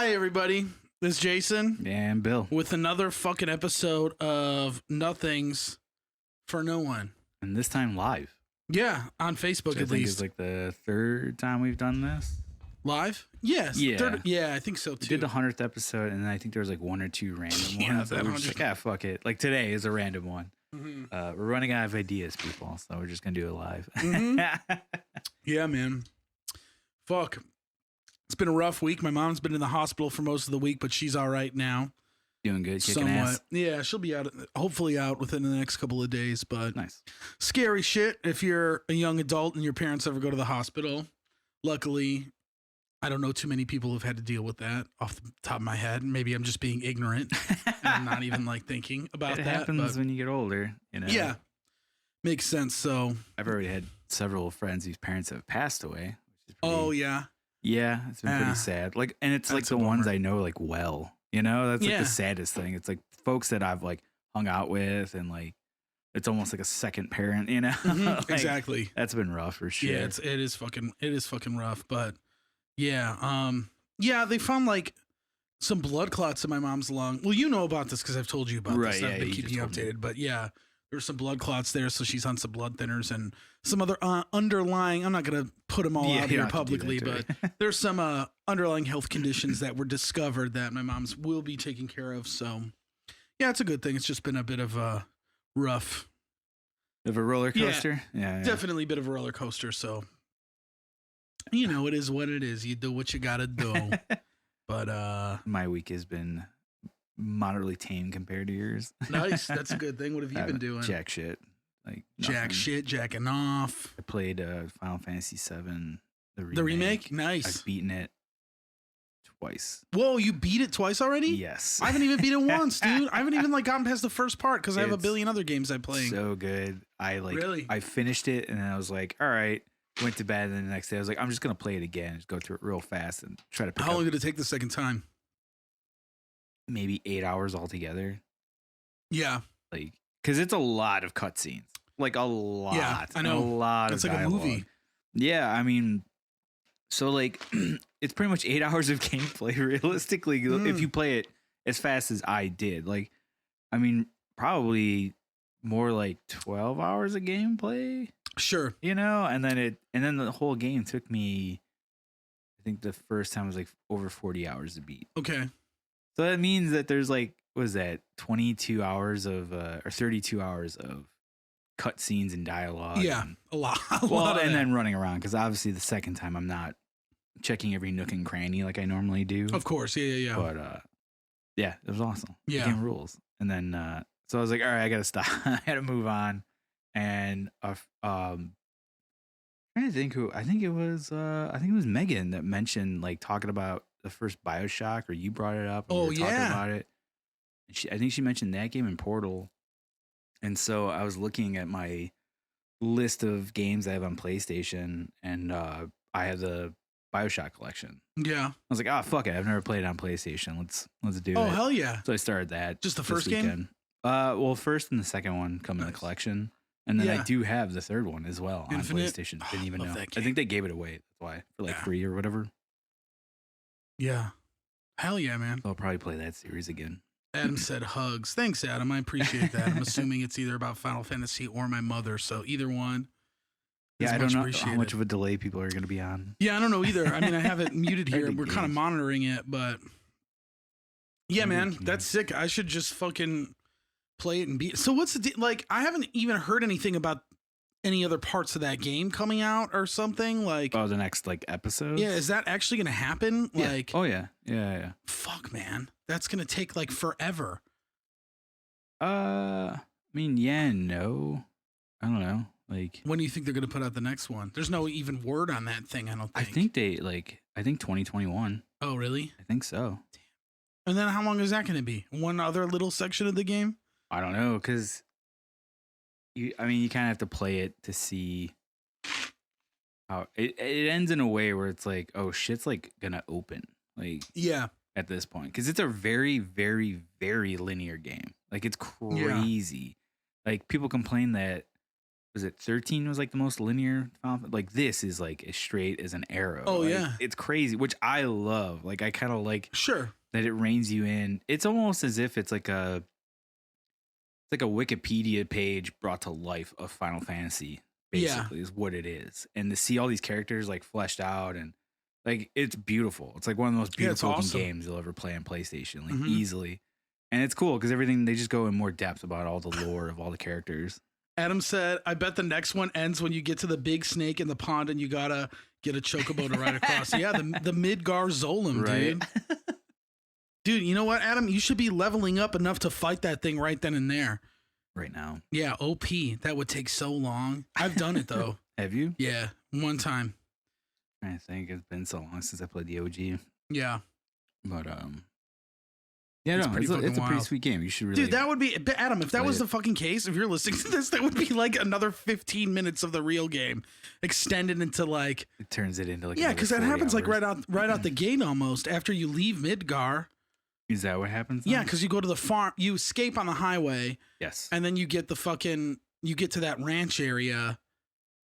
Hi, everybody. This is Jason. And Bill. With another fucking episode of Nothings for No One. And this time live. Yeah, on Facebook at least. It's like the third time we've done this. Live? Yes. Yeah. I think so too. We did the 100th episode, and then I think there was like one or two random ones. That we're just like, fuck it. Like today is a random one. Mm-hmm. We're running out of ideas, people, so we're just going to do it live. Mm-hmm. Yeah, man. Fuck. It's been a rough week. My mom's been in the hospital for most of the week, but she's all right now. Doing good, kicking ass. Yeah, she'll be out, hopefully out within the next couple of days, but nice. Scary shit if you're a young adult and your parents ever go to the hospital. Luckily, I don't know too many people who've had to deal with that off the top of my head. Maybe I'm just being ignorant and I'm not even like thinking about that. It happens when you get older, you know? Yeah, makes sense. So I've already had several friends whose parents have passed away. Which is pretty, yeah. Yeah, it's been pretty sad. Like, and it's like the ones I know like well. You know, that's like the saddest thing. It's like folks that I've like hung out with, and like it's almost like a second parent. You know, Mm-hmm. Like, exactly. That's been rough for sure. Yeah, it is fucking rough. But yeah, they found like some blood clots in my mom's lung. Well, you know about this because I've told you about this. I've been keeping you updated. But yeah. There's some blood clots there, so she's on some blood thinners and some other underlying. I'm not going to put them all out here publicly, but there's some underlying health conditions that were discovered that my mom's will be taking care of. So, yeah, it's a good thing. It's just been a bit of a rough, of a roller coaster. Yeah, definitely a bit of a roller coaster. So, you know, it is what it is. You do what you got to do. But my week has been moderately tame compared to yours. Nice. That's a good thing. What have you been doing? Jack shit. Like jacking off. I played Final Fantasy VII, the remake. Nice. I've beaten it twice. Whoa, you beat it twice already? Yes. I haven't even beat it once, dude. I haven't even like gotten past the first part because I have a billion other games I'm playing. So good. Really? I finished it and then I was like, all right. Went to bed, and then the next day I was like, I'm just gonna play it again, just go through it real fast and try to pick How long did it take the second time? Maybe 8 hours altogether. Yeah. Like, because it's a lot of cutscenes. Like, a lot. Yeah, I know. A lot it's of like dialogue. a movie. Yeah, I mean, so, like, it's pretty much 8 hours of gameplay, realistically, if you play it as fast as I did. Like, I mean, probably more like 12 hours of gameplay. Sure. You know, and then the whole game took me, I think the first time was like over 40 hours to beat. Okay. So that means that there's like, what is that, 22 hours of, or 32 hours of cutscenes and dialogue. Yeah, and, a lot. And then running around, because obviously the second time I'm not checking every nook and cranny like I normally do. Of course, yeah. But, yeah, it was awesome. Yeah. The game rules. And then, so I was like, all right, I got to stop. I had to move on. And, trying to think I think it was Megan that mentioned like talking about the first BioShock, or you brought it up. And we were talking about it. And I think she mentioned that game in Portal. And so I was looking at my list of games I have on PlayStation, and I have the BioShock collection. Yeah. I was like, oh, fuck it. I've never played it on PlayStation. Let's do it. Oh, hell yeah. So I started that. Just the first game? Well, first and the second one come in the collection. And then I do have the third one as well on PlayStation. Didn't even know. I think they gave it away. That's why. For like free or whatever. Yeah. Hell yeah, man. I'll probably play that series again. Adam said hugs. Thanks, Adam. I appreciate that. I'm assuming it's either about Final Fantasy or my mother. So either one. Yeah, I don't know how much of a delay people are going to be on. Yeah, I don't know either. I mean, I have it muted here. We're kind of monitoring it, but yeah, man, that's sick. I should just fucking play it and beat it. So what's the like? I haven't even heard anything about any other parts of that game coming out or something like. Oh, the next like episode. Yeah, is that actually going to happen? Yeah. Like, oh yeah. Fuck, man, that's going to take like forever. I mean, yeah, and no, I don't know. Like, when do you think they're going to put out the next one? There's no even word on that thing. I don't think. I think 2021. Oh, really? I think so. Damn. And then how long is that going to be? One other little section of the game? I don't know, because you kind of have to play it to see how it ends in a way where it's like, oh, shit's like gonna open, like, yeah, at this point, because it's a very, very, very linear game. Like, it's crazy. Like, people complain that was it 13 was like the most linear Final Fantasy? Like this is like as straight as an arrow. Oh like, yeah, it's crazy, which I love. Like I kind of like sure that it reins you in. It's almost as if it's like a Wikipedia page brought to life of Final Fantasy. Basically, is what it is, and to see all these characters like fleshed out and like it's beautiful. It's like one of the most beautiful awesome. games you'll ever play on PlayStation, like easily. And it's cool because everything they just go in more depth about all the lore of all the characters. Adam said, "I bet the next one ends when you get to the big snake in the pond and you gotta get a chocobo to ride across." Yeah, the Midgar Zolom, Right. dude. Dude, you know what, Adam? You should be leveling up enough to fight that thing right then and there. Right now. Yeah, OP. That would take so long. I've done it though. Have you? Yeah, one time. I think it's been so long since I played the OG. Yeah, but yeah, it's a pretty sweet game. You should really. Dude, that would be Adam. If that was the fucking case, if you're listening to this, that would be like another 15 minutes of the real game, extended into like. It turns it into like. Yeah, because that happens like right out the gate almost after you leave Midgar. Is that what happens? Yeah, because you go to the farm, you escape on the highway. Yes. And then you get you get to that ranch area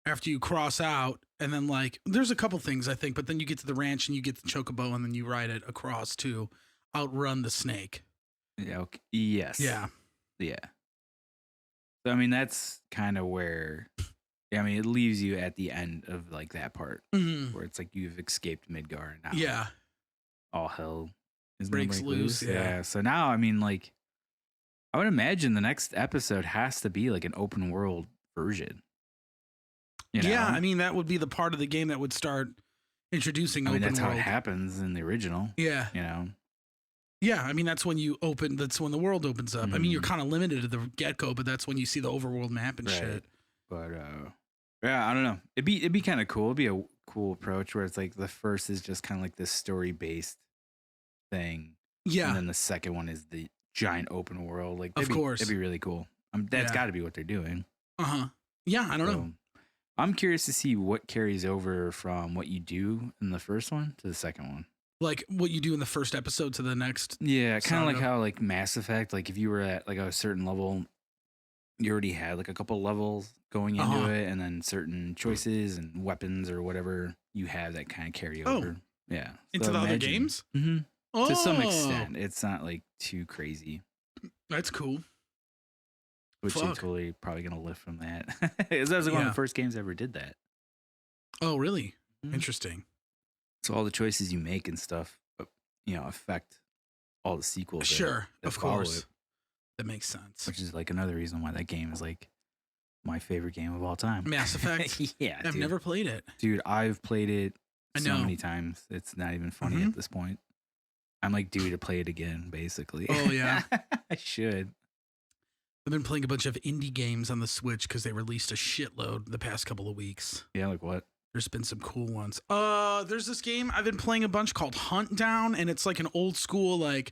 after you cross out, and then like there's a couple things I think, but then you get to the ranch and you get the chocobo, and then you ride it across to outrun the snake. Yeah. Okay. Yes. Yeah. Yeah. So I mean, that's kind of where. I mean, it leaves you at the end of like that part where it's like you've escaped Midgar and now. Yeah. All hell is breaks loose. Yeah. So now, I mean, like, I would imagine the next episode has to be like an open world version. You know? Yeah, I mean that would be the part of the game that would start introducing. I mean, open that's world. how it happens in the original. Yeah. You know. Yeah, I mean that's when that's when the world opens up. I mean you're kind of limited at the get go, but that's when you see the overworld map and shit. But yeah, I don't know. It'd be kind of cool. It'd be a cool approach where it's like the first is just kind of like this story based thing. Yeah. And then the second one is the giant open world. Like, of course, it'd be really cool. That's got to be what they're doing. Yeah, I don't know. I'm curious to see what carries over from what you do in the first one to the second one. Like what you do in the first episode to the next. Yeah, kind of like how like Mass Effect. Like if you were at like a certain level, you already had like a couple levels going into it, and then certain choices and weapons or whatever you have that kind of carry over. Yeah, into the other games. Mm-hmm. Oh. To some extent, it's not like too crazy. That's cool. Which you're totally probably gonna lift from that. Because that was like one of the first games I ever did that. Oh, really? Interesting. So all the choices you make and stuff, affect all the sequels. Sure, of course. That makes sense. Which is like another reason why that game is like my favorite game of all time. Mass Effect. Yeah, I've never played it. Dude, I've played it so many times. It's not even funny at this point. I'm like due to play it again, basically. Oh yeah, I should. I've been playing a bunch of indie games on the Switch because they released a shitload the past couple of weeks. Yeah, like what? There's been some cool ones. There's this game I've been playing a bunch called Hunt Down, and it's like an old school, like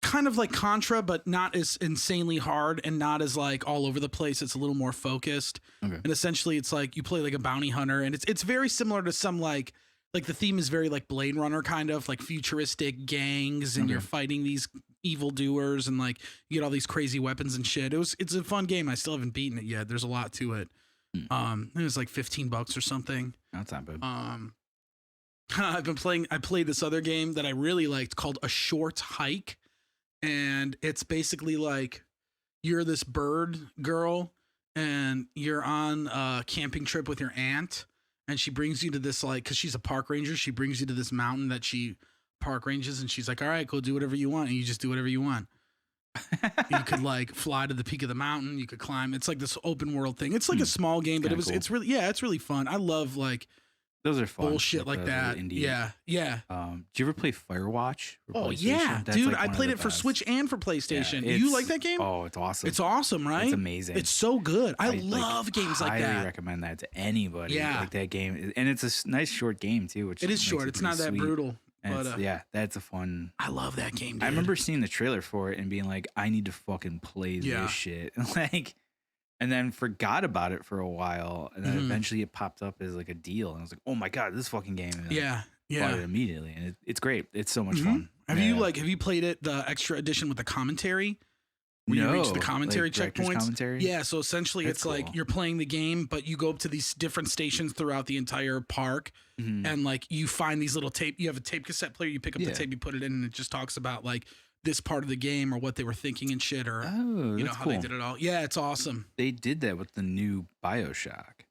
kind of like Contra, but not as insanely hard and not as like all over the place. It's a little more focused. Okay. And essentially it's like you play like a bounty hunter, and it's very similar to some like the theme is very like Blade Runner, kind of like futuristic gangs, and you're fighting these evildoers, and like you get all these crazy weapons and shit. It's a fun game. I still haven't beaten it yet. There's a lot to it. It was like $15 or something. That's not bad. I played this other game that I really liked called A Short Hike. And it's basically like you're this bird girl and you're on a camping trip with your aunt, and she brings you to this, like, because she's a park ranger, she brings you to this mountain that she park ranges, and she's like, all right, go do whatever you want. And you just do whatever you want. You could like fly to the peak of the mountain. You could climb. It's like this open world thing. It's like a small game, but it's really fun. I love like those are fun bullshit like that. Yeah. Do you ever play Firewatch? Oh yeah, dude! Like I played it for Switch and for PlayStation. Yeah, you like that game? Oh, it's awesome. It's awesome, right? It's amazing. It's so good. I love games like that. I highly recommend that to anybody. Yeah, like that game, and it's a nice short game too. Which it is short. It's not that brutal. But that's a fun. I love that game, dude. I remember seeing the trailer for it and being like, I need to fucking play this shit. And then forgot about it for a while, and then eventually it popped up as like a deal, and I was like, oh my god, this fucking game. And bought it immediately, and it's great. It's so much fun. Have you played it, the extra edition with the commentary? where you reach the commentary like checkpoints. Commentary? Yeah, so essentially it's like you're playing the game, but you go up to these different stations throughout the entire park, and like you find these little tape. You have a tape cassette player. You pick up the tape, you put it in, and it just talks about like this part of the game or what they were thinking and shit, or you know how they did it all. Yeah, it's awesome. They did that with the new BioShock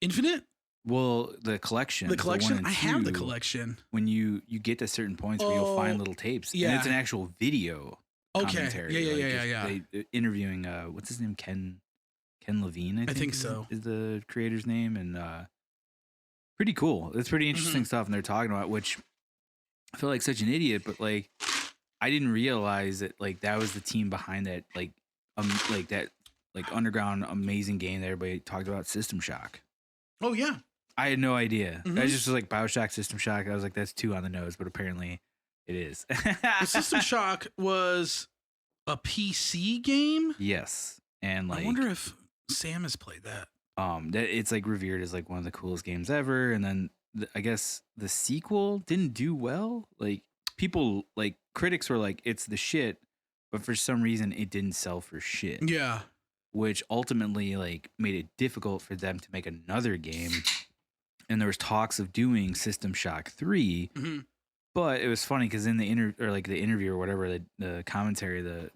Infinite. Well, the collection. The collection? I have the collection. When you get to certain points where you'll find little tapes. Yeah. And it's an actual video commentary. Yeah. They interviewing, what's his name? Ken Levine, I think so. Is the creator's name. And pretty cool. It's pretty interesting stuff. And they're talking about, which I feel like such an idiot, but like, I didn't realize that like that was the team behind that, like that like underground amazing game that everybody talked about, System Shock. Oh, yeah. I had no idea. I just was like BioShock, System Shock. I was like, that's too on the nose, but apparently it is. The System Shock was a PC game? Yes. And like, I wonder if Sam has played that. That it's like revered as like one of the coolest games ever. And then I guess the sequel didn't do well. Like people, like critics were like, it's the shit, but for some reason it didn't sell for shit. Yeah. Which ultimately like made it difficult for them to make another game. And there was talks of doing System Shock 3, but it was funny because in the interview or whatever, the commentary, the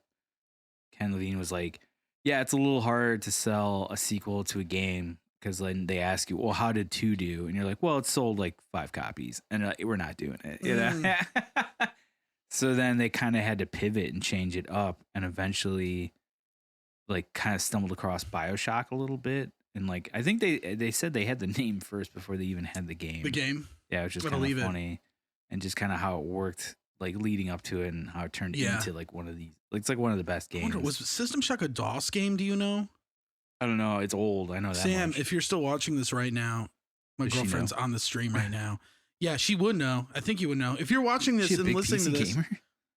Ken Levine was like, yeah, it's a little hard to sell a sequel to a game because then they ask you, well, how did 2 do? And you're like, well, it sold like 5 copies, and we're not doing it. You know? So then they kind of had to pivot and change it up, and eventually like kind of stumbled across BioShock a little bit. And like, I think they said they had the name first before they even had the game. The game? Yeah, which is kind of funny. And just kind of how it worked, like leading up to it and how it turned into like one of these. Like, it's like one of the best games. I wonder, was System Shock a DOS game? Do you know? I don't know. It's old. I know that. Sam, if you're still watching this right now, my girlfriend's on the stream right now. Yeah, she would know. I think you would know. If you're watching this and listening to this. Gamer?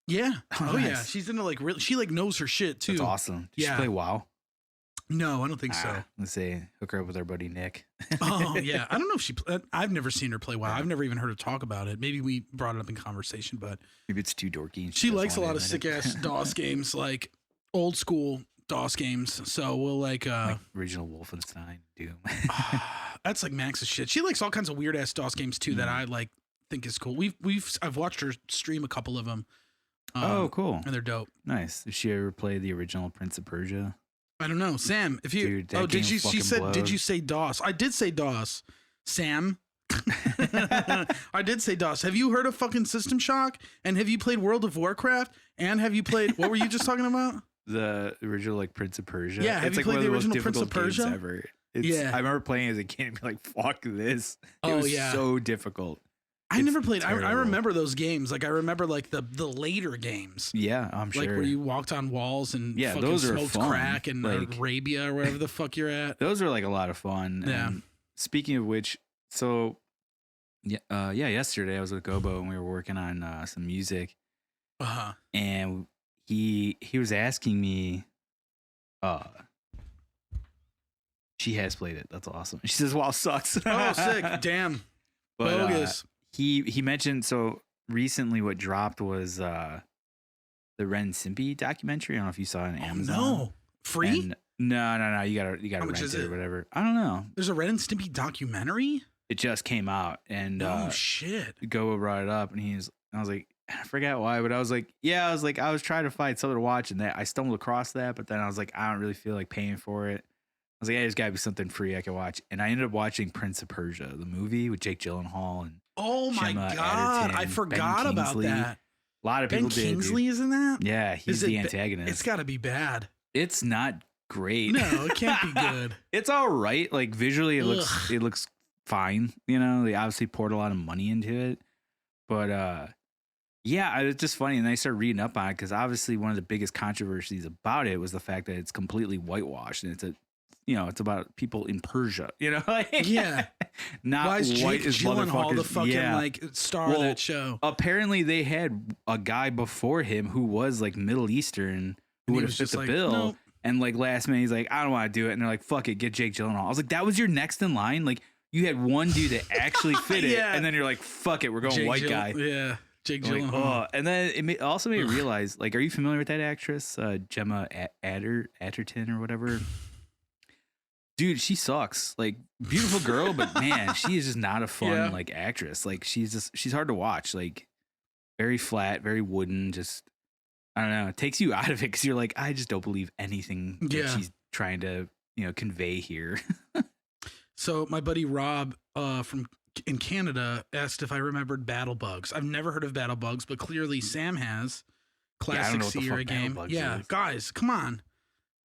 Yeah. Oh, nice. Yeah. She's into like really, she like knows her shit too. That's awesome. Did she play WoW? No, I don't think so. Let's say hook her up with our buddy Nick. Oh yeah, I don't know if she. I've never seen her play WoW. I've never even heard her talk about it. Maybe we brought it up in conversation, but maybe it's too dorky. She likes a lot of sick ass DOS games, like old school DOS games. So we'll like original Wolfenstein, Doom. That's like Max's shit. She likes all kinds of weird ass DOS games too that I like think is cool. I've watched her stream a couple of them. Oh, cool. And they're dope. Nice. Did she ever play the original Prince of Persia? I don't know, Sam. If you did you? She said, "Did you say DOS?" I did say DOS, Sam. I did say DOS. Have you heard of fucking System Shock? And have you played World of Warcraft? And have you played? What were you just talking about? The original like Prince of Persia. Yeah, have you played the original Prince of Persia? Ever. I remember playing as a kid and be like, "Fuck this!" It was so difficult. I never played. I remember those games. Like I remember like the later games. Yeah, I'm sure. Like where you walked on walls and fucking those smoked are fun. crack and like, Arabia or wherever the fuck you're at. Those are like a lot of fun. Yeah. And speaking of which, so yesterday I was with Gobo and we were working on some music. And he was asking me. She has played it. That's awesome. She says, "WoW sucks." Oh, sick! Damn. But, bogus. He mentioned so recently what dropped was the Ren and Stimpy documentary. I don't know if you saw it on Amazon. No, free? And no. You gotta rent it or whatever. I don't know. There's a Ren and Stimpy documentary. It just came out, and oh shit, Goa brought it up, and I was like, I forgot why, but I was like, I was trying to find something to watch, and I stumbled across that, but then I was like, I don't really feel like paying for it. I was like, there's gotta be something free I can watch, and I ended up watching Prince of Persia, the movie with Jake Gyllenhaal and. Oh my God! I forgot about that. A lot of people did. Ben Kingsley is in that. Yeah, he's the antagonist. It's got to be bad. It's not great. No, it can't be good. It's all right. Like visually, it looks fine. You know, they obviously poured a lot of money into it, but it's just funny. And I started reading up on it because obviously one of the biggest controversies about it was the fact that it's completely whitewashed and it's about people in Persia, Yeah. Not why is white Jake as Gyllenhaal the fucking yeah. Star of that show? Apparently they had a guy before him who was like Middle Eastern who would have fit the bill. Nope. And like last minute he's like, I don't want to do it. And they're like, fuck it, get Jake Gyllenhaal. I was like, that was your next in line? Like you had one dude that actually fit it. And then you're like, fuck it, we're going white guy. Yeah. Jake Gyllenhaal. And then it also made me realize, like, are you familiar with that actress, Gemma Atherton or whatever? Dude, she sucks. Like, beautiful girl, but man, she is just not a fun like actress. Like, she's hard to watch. Like, very flat, very wooden. Just, I don't know. It takes you out of it because you're like, I just don't believe anything that she's trying to, convey here. So my buddy Rob in Canada asked if I remembered Battle Bugs. I've never heard of Battle Bugs, but clearly Sam has. Classic Sierra game. Yeah, guys, come on.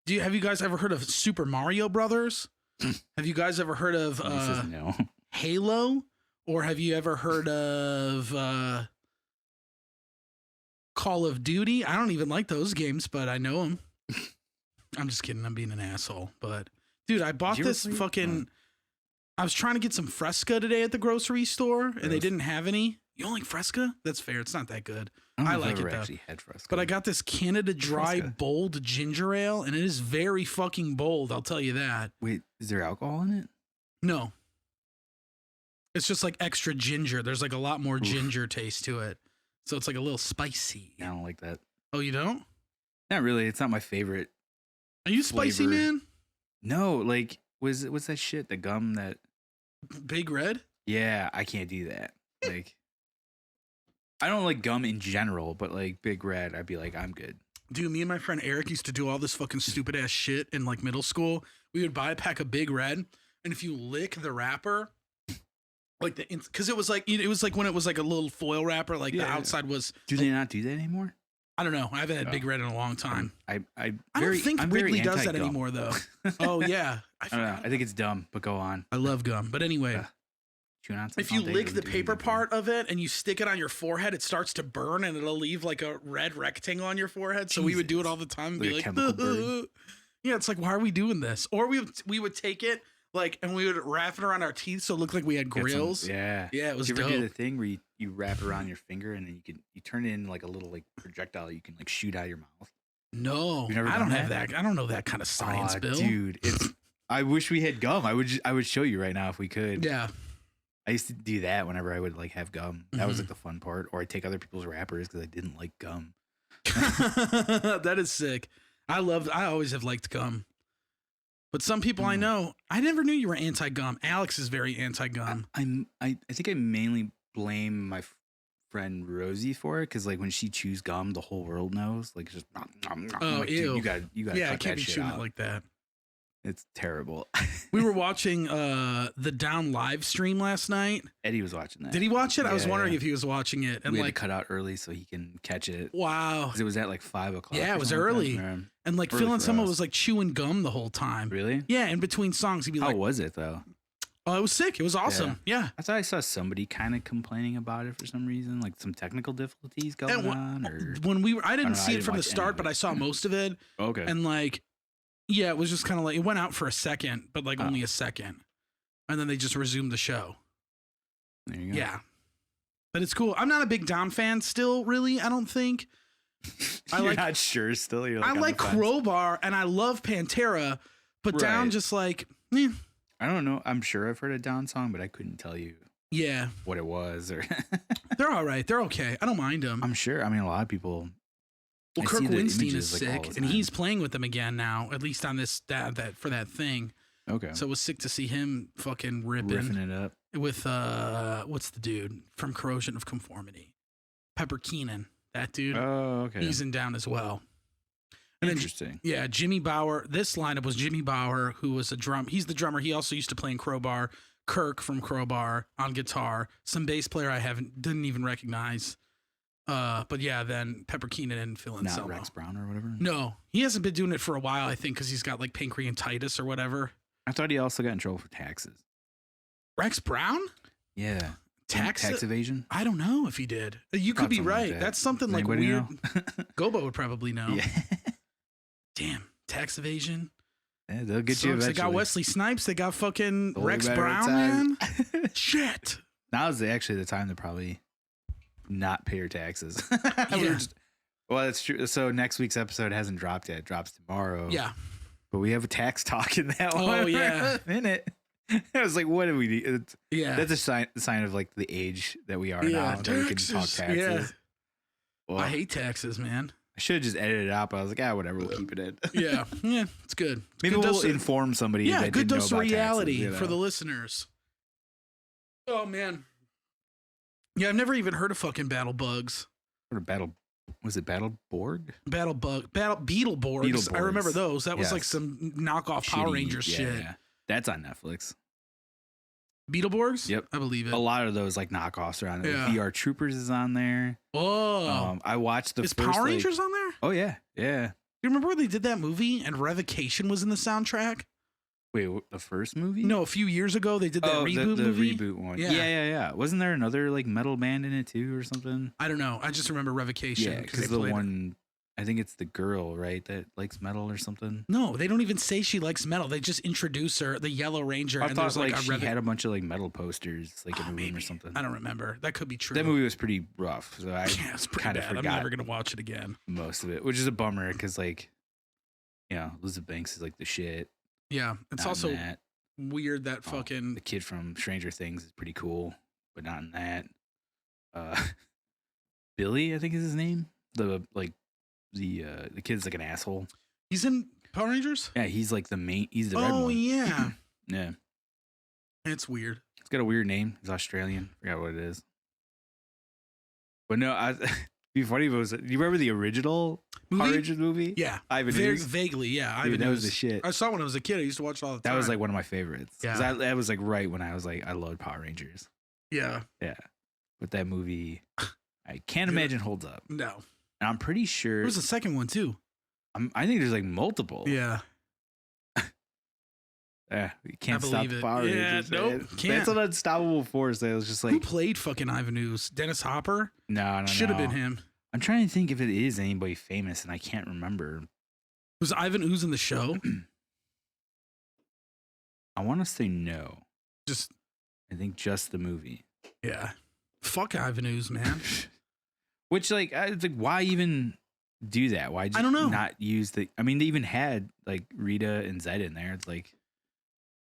Have you guys ever heard of Super Mario Brothers? Have you guys ever heard of no. Halo? Or have you ever heard of Call of Duty? I don't even like those games, but I know them. I'm just kidding. I'm being an asshole. But dude, I bought this fucking. I was trying to get some Fresca today at the grocery store, and they didn't have any. You don't like Fresca? That's fair. It's not that good. I like it though. Actually had Fresca. But I got this Canada Dry bold ginger ale, and it is very fucking bold. I'll tell you that. Wait, is there alcohol in it? No. It's just like extra ginger. There's like a lot more ginger taste to it, so it's like a little spicy. I don't like that. Oh, you don't? Not really. It's not my favorite. Are you spicy, man? No, like what's that shit? The gum that Big Red? Yeah, I can't do that. Like, I don't like gum in general, but like Big Red, I'd be like, I'm good. Dude, me and my friend Eric used to do all this fucking stupid ass shit in like middle school. We would buy a pack of Big Red, and if you lick the wrapper, like because it was like when it was like a little foil wrapper, like the outside was. Do they not do that anymore? I don't know. I haven't had Big Red in a long time. I don't think Wrigley does that anymore, though. Oh yeah, I don't know. I think it's dumb, but go on. I love gum, but anyway, if you lick the paper part of it and you stick it on your forehead, it starts to burn and it'll leave like a red rectangle on your forehead. So we would do it all the time and be like, yeah, it's like, why are we doing this? Or we would take it like and we would wrap it around our teeth so it looked like we had grills. Yeah, it was dope. Did you ever do the thing where you wrap it around your finger and then you turn it into like a little like projectile you can like shoot out your mouth? No, I don't have that. I don't know that kind of science, Bill. Dude, I wish we had gum. I would show you right now if we could. Yeah. I used to do that whenever I would like have gum. That was like the fun part. Or I'd take other people's wrappers because I didn't like gum. That is sick. I always have liked gum. But some people I know, I never knew you were anti-gum. Alex is very anti-gum. I think I mainly blame my friend Rosie for it because like when she chews gum, the whole world knows. Like it's just oh, like, ew. Dude, you got yeah, I can't be chewing it like that. It's terrible. We were watching the Down live stream last night. Eddie was watching that. Did he watch it? I was wondering if he was watching it. And we had to cut out early so he can catch it. Wow. Because it was at like 5 o'clock. Yeah, it was early. And like Phil and someone was like chewing gum the whole time. Really? Yeah, in between songs he'd be like. How was it though? Oh, it was sick. It was awesome. Yeah. I thought I saw somebody kind of complaining about it for some reason, like some technical difficulties going on. Or when I didn't see it from the start, but I saw most of it. Okay. And like, yeah, it was just kind of like it went out for a second, but like only a second, and then they just resumed the show. There you go. Yeah, but it's cool. I'm not a big Down fan still, really. I don't think. You're not sure still. You're like, I like Crowbar and I love Pantera, but Down just like. I don't know. I'm sure I've heard a Down song, but I couldn't tell you. Yeah. What it was or. They're all right. They're okay. I don't mind them. I'm sure. I mean, a lot of people. Well, Kirk Winstein is sick, and he's playing with them again now, at least on this that for that thing. Okay. So it was sick to see him fucking riffing it up with what's the dude from Corrosion of Conformity, Pepper Keenan. That dude. Oh, okay. He's in Down as well. And interesting. Then, Jimmy Bauer. This lineup was Jimmy Bauer, who was he's the drummer. He also used to play in Crowbar. Kirk from Crowbar on guitar. Some bass player I didn't even recognize. But yeah, then Pepper Keenan and Phil Anselmo. Not Rex Brown or whatever? No, he hasn't been doing it for a while, I think, because he's got like pancreatitis or whatever. I thought he also got in trouble for taxes. Rex Brown? Yeah. Tax evasion? I don't know if he did. You could be right. That's something like weird. Gobo would probably know. Yeah. Damn, tax evasion. Yeah, they'll get you eventually. They got Wesley Snipes. They got fucking Rex Brown, man. Shit. Now is actually the time to probably not pay your taxes. Yeah. Well, that's true. So next week's episode hasn't dropped yet. It drops tomorrow. Yeah. But we have a tax talk in that one. Oh, yeah. In it. I was like, what do we need? Yeah. That's a sign of like the age that we are now. That we can talk taxes. Yeah. Well, I hate taxes, man. I should have just edited it out, but I was like, whatever, we'll keep it in. Yeah, it's good. Maybe we'll inform somebody. Yeah, that good didn't dose know of about reality taxes, for the listeners. Oh man. Yeah, I've never even heard of fucking battle bugs. What a battle. Was it Beetleborgs? Beetleborgs. I remember those. That was like some knockoff Power Rangers shit. Yeah. That's on Netflix. Beetleborgs? Yep. I believe it. A lot of those like knockoffs are on there. Yeah. VR Troopers is on there. Oh. I watched the Is first, Power Rangers on there? Oh, yeah. Yeah. You remember when they did that movie and Revocation was in the soundtrack? Wait, the first movie? No, a few years ago they did that reboot movie. The reboot one. Yeah. Yeah. Wasn't there another like metal band in it too or something? I don't know. I just remember Revocation. Yeah, because the one, I think it's the girl, right, that likes metal or something. No, they don't even say she likes metal. They just introduce her, the Yellow Ranger. I thought like she had a bunch of like metal posters like in a room or something. I don't remember. That could be true. That movie was pretty rough, so I it's pretty kind of bad. forgot. I'm never gonna watch it again. Most of it, which is a bummer because like, Elizabeth Banks is like the shit. Yeah, it's also weird that fucking the kid from Stranger Things is pretty cool, but not in that. Billy, I think is his name. The kid's like an asshole. He's in Power Rangers? Yeah, he's like the main. He's the red one. Oh yeah. Yeah. It's weird. He's got a weird name. He's Australian. Forgot what it is. But no, be funny if it was. Do you remember the original Power Rangers movie? Yeah, Ivan very Ooze? vaguely. Yeah, Dude, that was the shit. I saw when I was a kid. I used to watch it all the time. That was like one of my favorites. Yeah, that was like right when I was like, I loved Power Rangers. Yeah, yeah. But that movie, I can't imagine holds up. No, and I'm pretty sure there was a second one too. I think there's like multiple. Yeah. Yeah, you can't stop the Power Rangers. Yeah, nope, can't. That's an unstoppable force. That was just like, who played fucking Ivan Ooze? Dennis Hopper? No. Should have been him. I'm trying to think if it is anybody famous, and I can't remember. Was Ivan Ooze in the show? I want to say no. I think just the movie. Yeah. Fuck Ivan Ooze, man. Which like, it's like, why even do that? Why just I don't know. Not use the? I mean, they even had like Rita and Zed in there. It's like,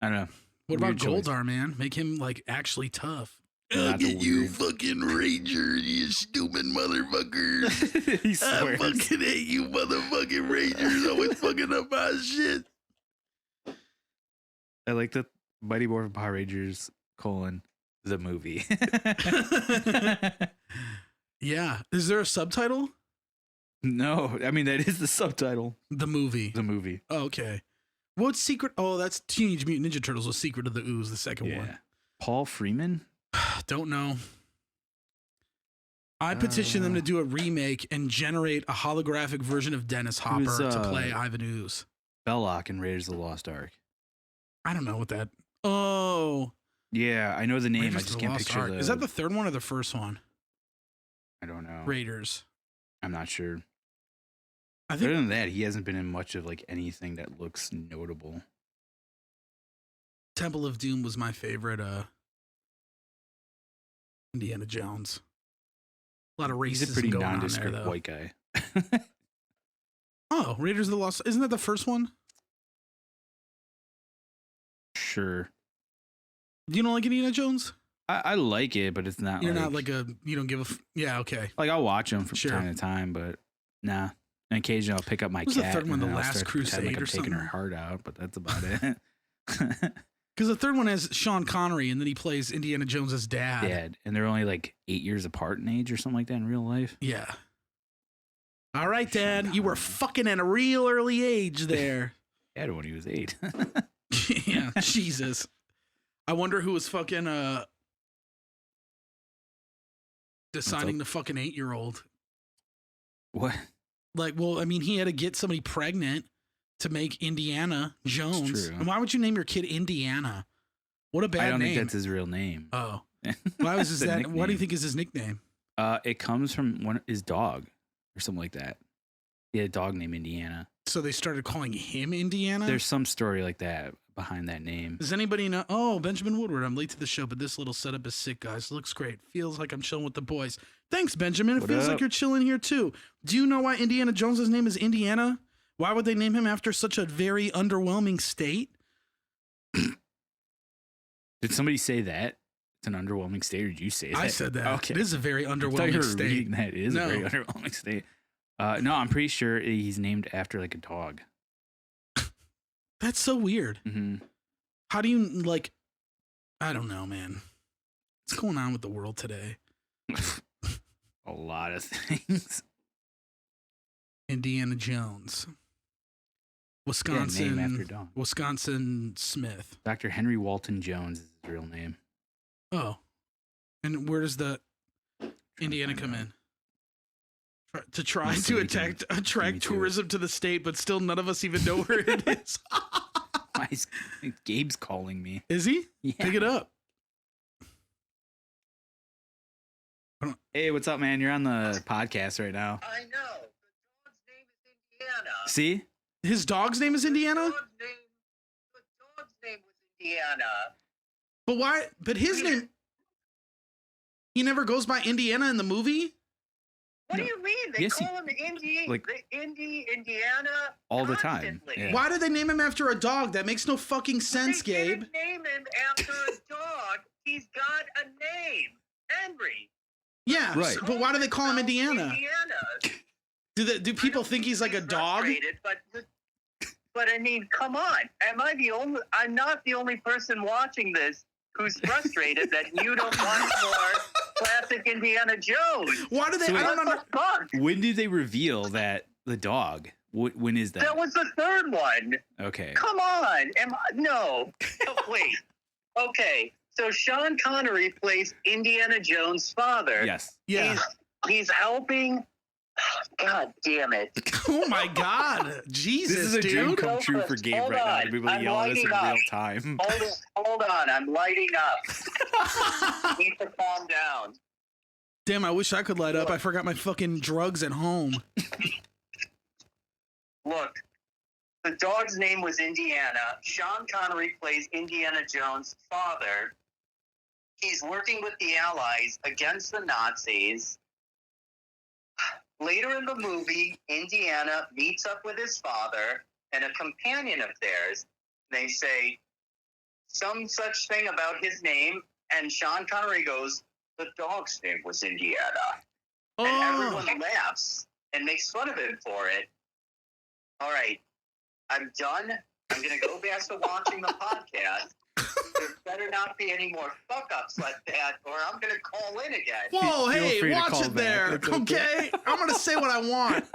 I don't know. What about Goldar, man? Make him like actually tough. I'll get you fucking Ranger, you stupid motherfucker. He swears. I fucking hate you motherfucking Rangers. Always fucking up my shit. I like the Mighty Morphin Power Rangers, the movie. Yeah. Is there a subtitle? No. I mean, that is the subtitle. The movie. Oh, okay. What's Secret? Oh, that's Teenage Mutant Ninja Turtles with Secret of the Ooze, the second one. Paul Freeman? Don't know. I petitioned them to do a remake and generate a holographic version of Dennis Hopper to play Ivan Ooze. Belloc in Raiders of the Lost Ark. I don't know what that. Oh. Yeah, I know the name. Raiders I just can't picture Ark. Is that the third one or the first one? I don't know. Raiders. I'm not sure. I think, other than that, he hasn't been in much of like anything that looks notable. Temple of Doom was my favorite Indiana Jones. A lot of racism. He's a pretty going nondescript on there, white guy. Oh, Raiders of the Lost. Isn't that the first one? Sure. Do you don't like Indiana Jones? I like it, but it's not. You're not like a. You don't give a. Yeah. Okay. Like I'll watch them from time to time, but nah. And occasionally I'll pick up my cat. The third one, The and Last Crusade, like I'm or taking something. her heart out, but that's about it. Because the third one has Sean Connery, and then he plays Indiana Jones's dad. And they're only like 8 years apart in age or something like that in real life. Yeah. All right, Dad, you were fucking at a real early age there. Yeah, when he was 8. Yeah, Jesus. I wonder who was fucking deciding the fucking 8-year-old. What? Like, well, I mean, he had to get somebody pregnant to make Indiana Jones. True. And why would you name your kid Indiana? What a bad name. I don't think that's his real name. Oh. Why was his that? What do you think is his nickname? It comes from his dog or something like that. He had a dog named Indiana. So they started calling him Indiana? There's some story like that behind that name. Does anybody know? Oh, Benjamin Woodward. I'm late to the show, but this little setup is sick, guys. Looks great. Feels like I'm chilling with the boys. Thanks, Benjamin. It feels like you're chilling here, too. Do you know why Indiana Jones's name is Indiana? Why would they name him after such a very underwhelming state? Did somebody say that? It's an underwhelming state, or did you say that? I said that. Okay. It is a very I thought you underwhelming were state. reading that. It is a very underwhelming state. No, I'm pretty sure he's named after like a dog. That's so weird. Mm-hmm. How do you like? I don't know, man. What's going on with the world today? A lot of things. Indiana Jones. Wisconsin. Yeah, name after dog. Wisconsin Smith. Dr. Henry Walton Jones is his real name. Oh. And where does the Indiana come in? To try to attract tourism to the state, but still none of us even know where it is. Gabe's calling me. Is he? Yeah. Pick it up. Hey, what's up, man? You're on the podcast right now. I know. The dog's name is Indiana. See? His dog's name is Indiana? The dog's name was Indiana. But why? But his name... He never goes by Indiana in the movie? What do you mean? They call him Indiana all the time. Yeah. Why did they name him after a dog? That makes no fucking sense, they Gabe. Didn't name him after a dog. He's got a name. Henry. Yeah, right. But why do they call him Indiana? Do people think he's like a dog? But I mean, come on. I'm not the only person watching this who's frustrated that you don't watch more classic Indiana Jones. Why do they? I don't know. When did they reveal that the dog? When is that? That was the third one. Okay. Come on. No. Wait. Okay. So Sean Connery plays Indiana Jones' father. Yes. Yeah. He's helping. God damn it. Oh my God. Jesus, this is a dream come true for Gabe Hold right now on. to be able to yell at us in real time. Hold on. I'm lighting up. Need to calm down. Damn, I wish I could light up. I forgot my fucking drugs at home. Look, the dog's name was Indiana. Sean Connery plays Indiana Jones' father. He's working with the Allies against the Nazis. Later in the movie, Indiana meets up with his father and a companion of theirs. They say some such thing about his name, and Sean Connery goes, the dog's name was Indiana. Oh. And everyone laughs and makes fun of him for it. All right, I'm done. I'm going to go back to watching the podcast. There better not be any more fuck-ups like that, or I'm going to call in again. Whoa, hey, watch it there, okay? I'm going to say what I want.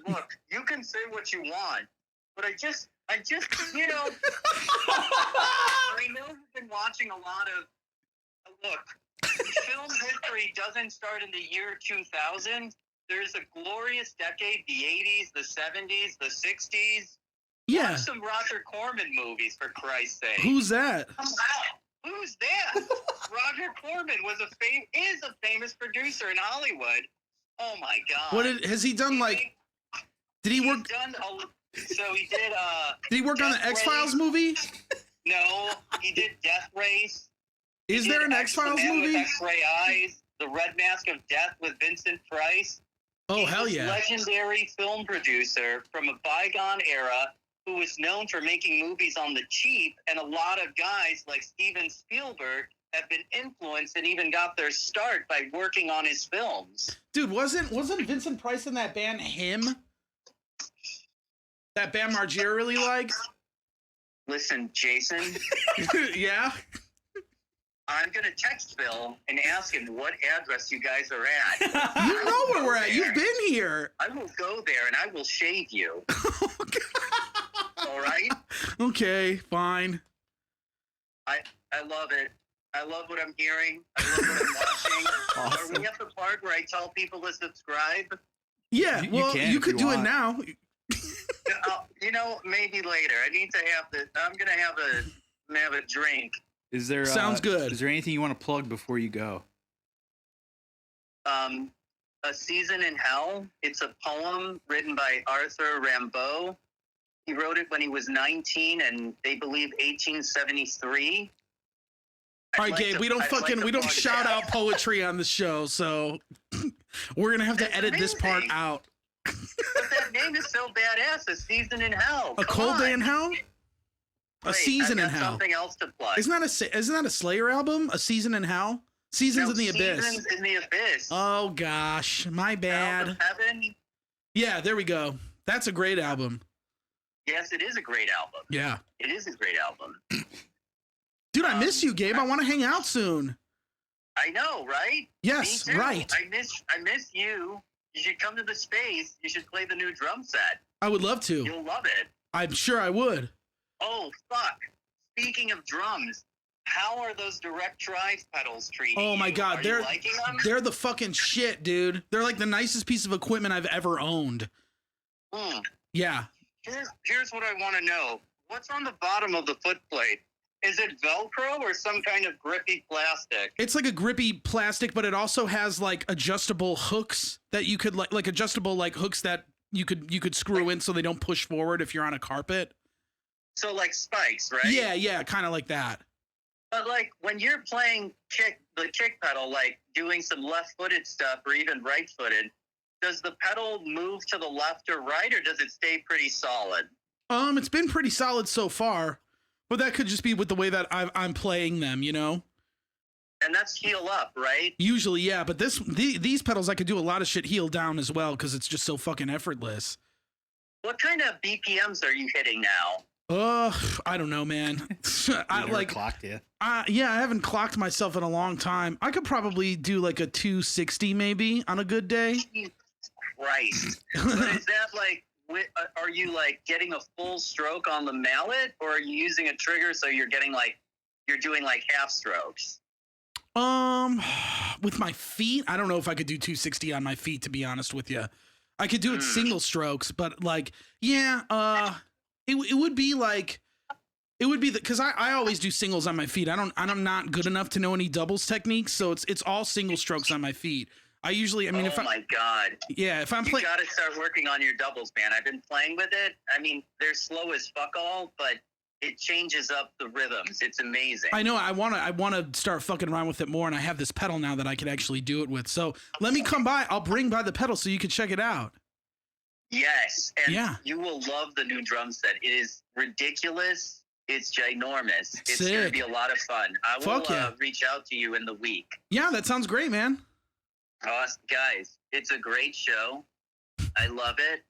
Look, you can say what you want, but I just, you know, I know you've been watching a lot of, look, film history doesn't start in the year 2000. There's a glorious decade, the 80s, the 70s, the 60s. Yeah. Watch some Roger Corman movies, for Christ's sake. Who's that? Who's that? Roger Corman is a famous producer in Hollywood. Oh my God! Has he done like? Did he work? He did. Did he work on the X-Files movie? No, he did Death Race. Is there an X-Files movie? With X-ray eyes, The Red Mask of Death with Vincent Price. Oh, hell yeah! Legendary film producer from a bygone era, who was known for making movies on the cheap, and a lot of guys like Steven Spielberg have been influenced and even got their start by working on his films. Dude, wasn't Vincent Price in that band Him? That band Margera really liked? Listen, Jason. Yeah? I'm going to text Phil and ask him what address you guys are at. You know where we're at. You've been here. I will go there and I will shave you. All right? Okay, fine. I love it. I love what I'm hearing. I love what I'm watching. Awesome. Are we at the part where I tell people to subscribe? Yeah, you could do it now. You know, maybe later. I need to have I'm going to have a drink. Is there Sounds good. Is there anything you want to plug before you go? A Season in Hell. It's a poem written by Arthur Rimbaud. He wrote it when he was 19, and they believe 1873. All right, Gabe, we don't shout out poetry on the show, so we're gonna have to edit this part out. But that name is so badass. A Season in Hell. A Cold Day in Hell? A Season in Hell. Something else to plug. Isn't that a Slayer album? A Season in Hell? Seasons in the Abyss. Seasons in the Abyss. Oh gosh, my bad. Heaven. Yeah, there we go. That's a great album. Yes, it is a great album. Yeah. It is a great album. Dude, I miss you, Gabe. I want to hang out soon. I know, right? Yes, Me too. right. I miss you. You should come to the space. You should play the new drum set. I would love to. You'll love it. I'm sure I would. Oh, fuck. Speaking of drums, how are those direct drive pedals treating you? Oh my God, Are you liking them? they're the fucking shit, dude. They're like the nicest piece of equipment I've ever owned. Yeah. Here's what I want to know. What's on the bottom of the foot plate? Is it Velcro or some kind of grippy plastic? It's like a grippy plastic, but it also has like adjustable hooks that you could like adjustable like hooks that you could screw in so they don't push forward if you're on a carpet. So like spikes, right? Yeah, kind of like that. But like when you're playing the kick pedal, like doing some left-footed stuff or even right-footed, does the pedal move to the left or right, or does it stay pretty solid? It's been pretty solid so far, but that could just be with the way that I'm playing them, you know? And that's heel up, right? Usually, yeah, but these pedals I could do a lot of shit heel down as well because it's just so fucking effortless. What kind of BPMs are you hitting now? I don't know, man. I like clocked you. Yeah, I haven't clocked myself in a long time. I could probably do like a 260 maybe on a good day. Jesus Christ. But is that like, are you like getting a full stroke on the mallet, or are you using a trigger so you're doing like half strokes? With my feet, I don't know if I could do 260 on my feet, to be honest with you. I could do it single strokes, but like, yeah, it would be like, it would be because I always do singles on my feet. I'm not good enough to know any doubles techniques, so it's all single strokes on my feet. I usually, oh my God. Yeah, if I'm playing, you got to start working on your doubles, man. I've been playing with it. I mean, they're slow as fuck all, but it changes up the rhythms. It's amazing. I know. I want to start fucking around with it more, and I have this pedal now that I could actually do it with. So let me come by. I'll bring by the pedal so you can check it out. Yes, and you will love the new drum set. It is ridiculous. It's ginormous. It's going to be a lot of fun. I will reach out to you in the week. Yeah, that sounds great, man. Guys, it's a great show. I love it.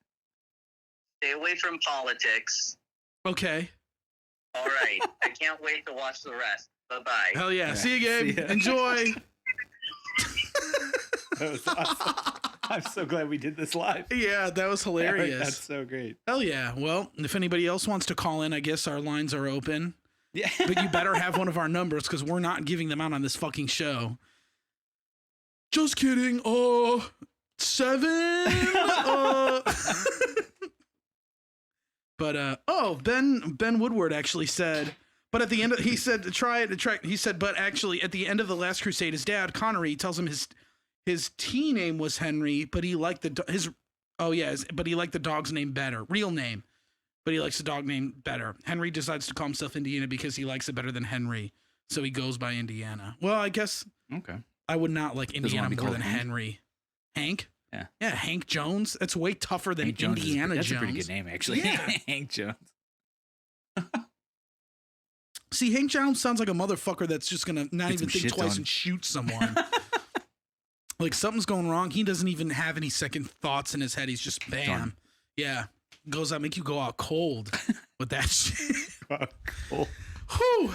Stay away from politics. Okay. All right. I can't wait to watch the rest. Bye-bye. Hell yeah. See you, Gabe. Enjoy. That was awesome. I'm so glad we did this live. Yeah, that was hilarious. That's so great. Hell yeah. Well, if anybody else wants to call in, I guess our lines are open. Yeah. But you better have one of our numbers because we're not giving them out on this fucking show. Just kidding. 7. But Ben Woodward actually said, but at the end of, he said to try. He said, but actually at the end of The Last Crusade, his dad Connery tells him his tea name was Henry, but he liked but he liked the dog's name better, real name, but he likes the dog name better. Henry decides to call himself Indiana because he likes it better than Henry, so he goes by Indiana. Well, I guess I would not like Indiana more than Henry. Hank? Yeah, Hank Jones. That's way tougher than Indiana Jones. That's a pretty good name, actually. Yeah. Hank Jones. See, Hank Jones sounds like a motherfucker that's just gonna not even think twice and shoot someone. Like something's going wrong. He doesn't even have any second thoughts in his head. He's just bam. Done. Yeah. Goes out, make you go out cold with that shit. Cool. Whew.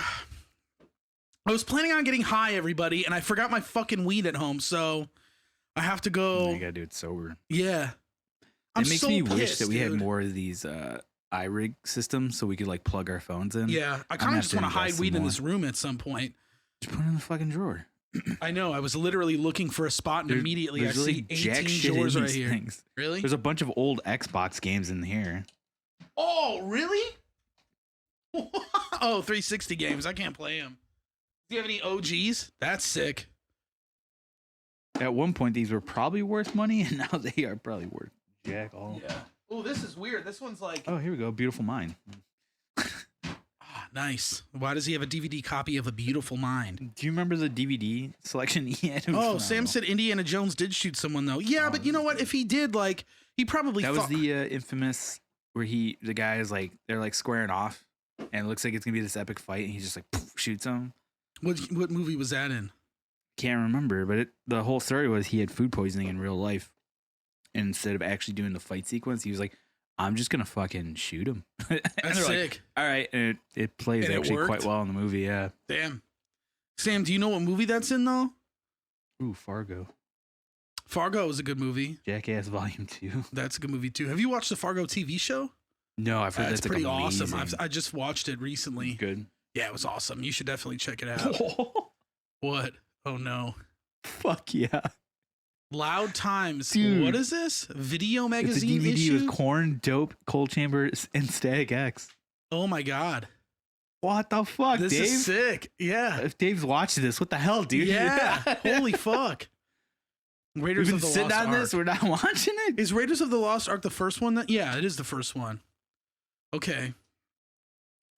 I was planning on getting high, everybody, and I forgot my fucking weed at home, so I have to go. You gotta do it sober. Yeah. It makes me wish that we had more of these iRig systems so we could like plug our phones in. Yeah. I kind of just want to hide weed in this room at some point. Just put it in the fucking drawer. I know. I was literally looking for a spot, and immediately I see 18 drawers right here. Things. Really? There's a bunch of old Xbox games in here. Oh, really? 360 games. I can't play them. Do you have any OGs? That's sick. At one point, these were probably worth money, and now they are probably worth jack all. Yeah. Oh, this is weird. This one's like... Oh, here we go. Beautiful Mind. Nice. Why does he have a DVD copy of A Beautiful Mind? Do you remember the DVD selection he had? Sam said Indiana Jones did shoot someone, though. Yeah, but you know what? If he did, like, he probably That was the infamous where the guy is like, they're like squaring off. and it looks like it's gonna be this epic fight, and he just like poof, shoots him. What movie was that in? Can't remember, but the whole story was he had food poisoning in real life, and instead of actually doing the fight sequence, he was like, "I'm just gonna fucking shoot him." That's sick. Like, all right, and it plays and actually quite well in the movie. Yeah. Damn. Sam, do you know what movie that's in though? Ooh, Fargo. Fargo is a good movie. Jackass Volume 2. That's a good movie too. Have you watched the Fargo TV show? No, I've heard It's that's pretty like awesome. I just watched it recently. Good. Yeah, it was awesome. You should definitely check it out. What? Oh no. Fuck yeah. Loud Times. Dude. What is this? Video magazine it's a DVD issue? with Korn, Dope, Cold Chamber, and Static X. Oh my god. What the fuck, This Dave? is sick. Yeah. If Dave's watching this, what the hell, dude? Yeah. Holy fuck. Raiders We've of been the sitting Lost on Ark. this. We're not watching it. Is Raiders of the Lost Ark the first one? Yeah, it is the first one. Okay.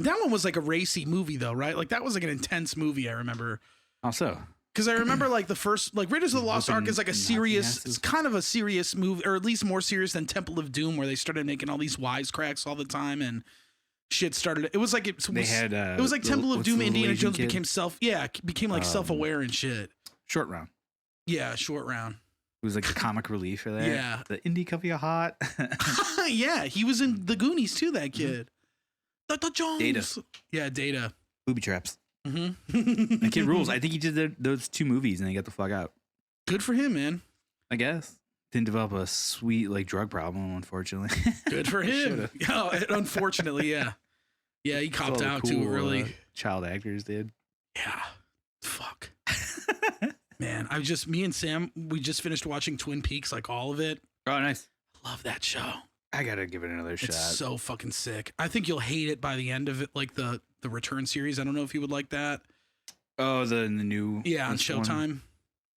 That one was like a racy movie though, right? Like that was like an intense movie, I remember. Also, Because I remember like the first, like Raiders of the Lost Ark is like a serious, Nazis. it's kind of a serious movie, or at least more serious than Temple of Doom, where they started making all these wisecracks all the time and shit started. It was like it was like Temple of Doom. Indiana Jones became like self-aware and shit. Short Round. Yeah, Short Round. It was like the comic relief for that. Yeah. The indie cover you hot. Yeah, he was in the Goonies too. That kid, Dr. Jones. Data. Yeah, Data. Booby traps. Mm-hmm. That kid rules. I think he did those 2 movies and they got the fuck out. Good for him, man. I guess. Didn't develop a sweet like drug problem, unfortunately. Good for him. Oh, unfortunately, yeah. Yeah, he copped out cool, too early. Child actors did. Yeah. Fuck. Man, me and Sam, we just finished watching Twin Peaks, like all of it. Oh, nice. Love that show. I gotta give it another shot. It's so fucking sick. I think you'll hate it by the end of it, like the Return series. I don't know if you would like that. Oh, the new on Showtime.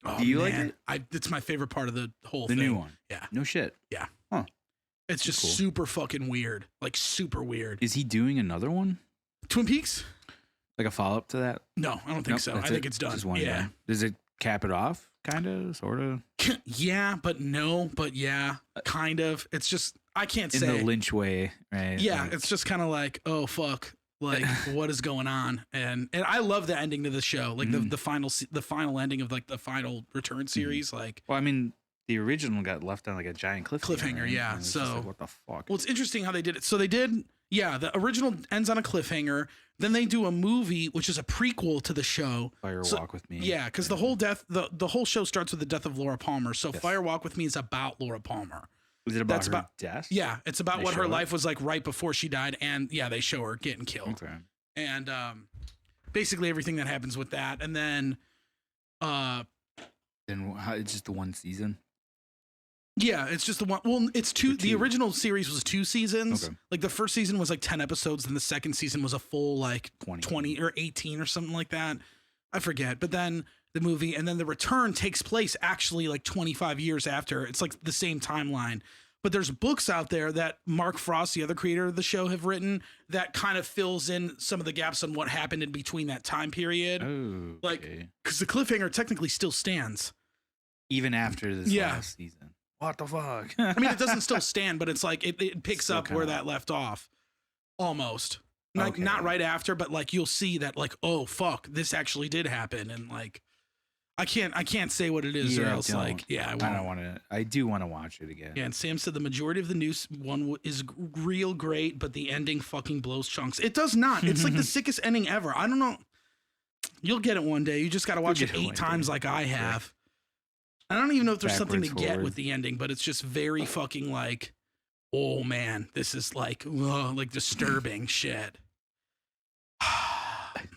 Oh, do you like it? It's my favorite part of the whole the thing. new one? Yeah. No shit. Yeah. Huh. It's just cool. super fucking weird. Like super weird. Is he doing another one? Twin Peaks? Like a follow up to that? No, I don't think so. I think it's done. Just one yeah. done. Does it cap it off? Kind of, sort of. Yeah, but no, but yeah, kind of. It's just I can't in say the Lynch way, right? Yeah, like, it's just kind of like, oh fuck, like what is going on? And I love the ending to the show, like the final ending of like the final Return series. Like, well, I mean, the original got left on like a giant cliffhanger. Right? Yeah. And it's So just like, what the fuck? Well, it's interesting how they did it. So they did, yeah. The original ends on a cliffhanger. Then they do a movie, which is a prequel to the show. Fire Walk with Me. Yeah, because the whole show starts with the death of Laura Palmer. So yes. Fire Walk with Me is about Laura Palmer. Was it about her death? Yeah, it's about what her life was like right before she died, and yeah, they show her getting killed. Okay. And basically everything that happens with that, and then it's just the one season. Yeah, it's just the one. Well, it's two. The original series was 2 seasons. Okay. Like the first season was like 10 episodes, then the second season was a full like 20 or 18 or something like that. I forget. But then the movie, and then the Return takes place actually like 25 years after. It's like the same timeline. But there's books out there that Mark Frost, the other creator of the show, have written that kind of fills in some of the gaps on what happened in between that time period. Oh, like because the cliffhanger technically still stands even after this last season. What the fuck? I mean, it doesn't still stand, but it's like it picks still up where that left off, almost. Like not right after, but like you'll see that like, oh fuck, this actually did happen, and like I can't say what it is, or else like I don't want to. I do want to watch it again. Yeah, and Sam said the majority of the new one is real great, but the ending fucking blows chunks. It does not. It's like the sickest ending ever. I don't know. You'll get it one day. You just got to watch it 8 times, like I have. I don't even know if there's something to get with the ending, but it's just very fucking like, oh man, this is like disturbing shit.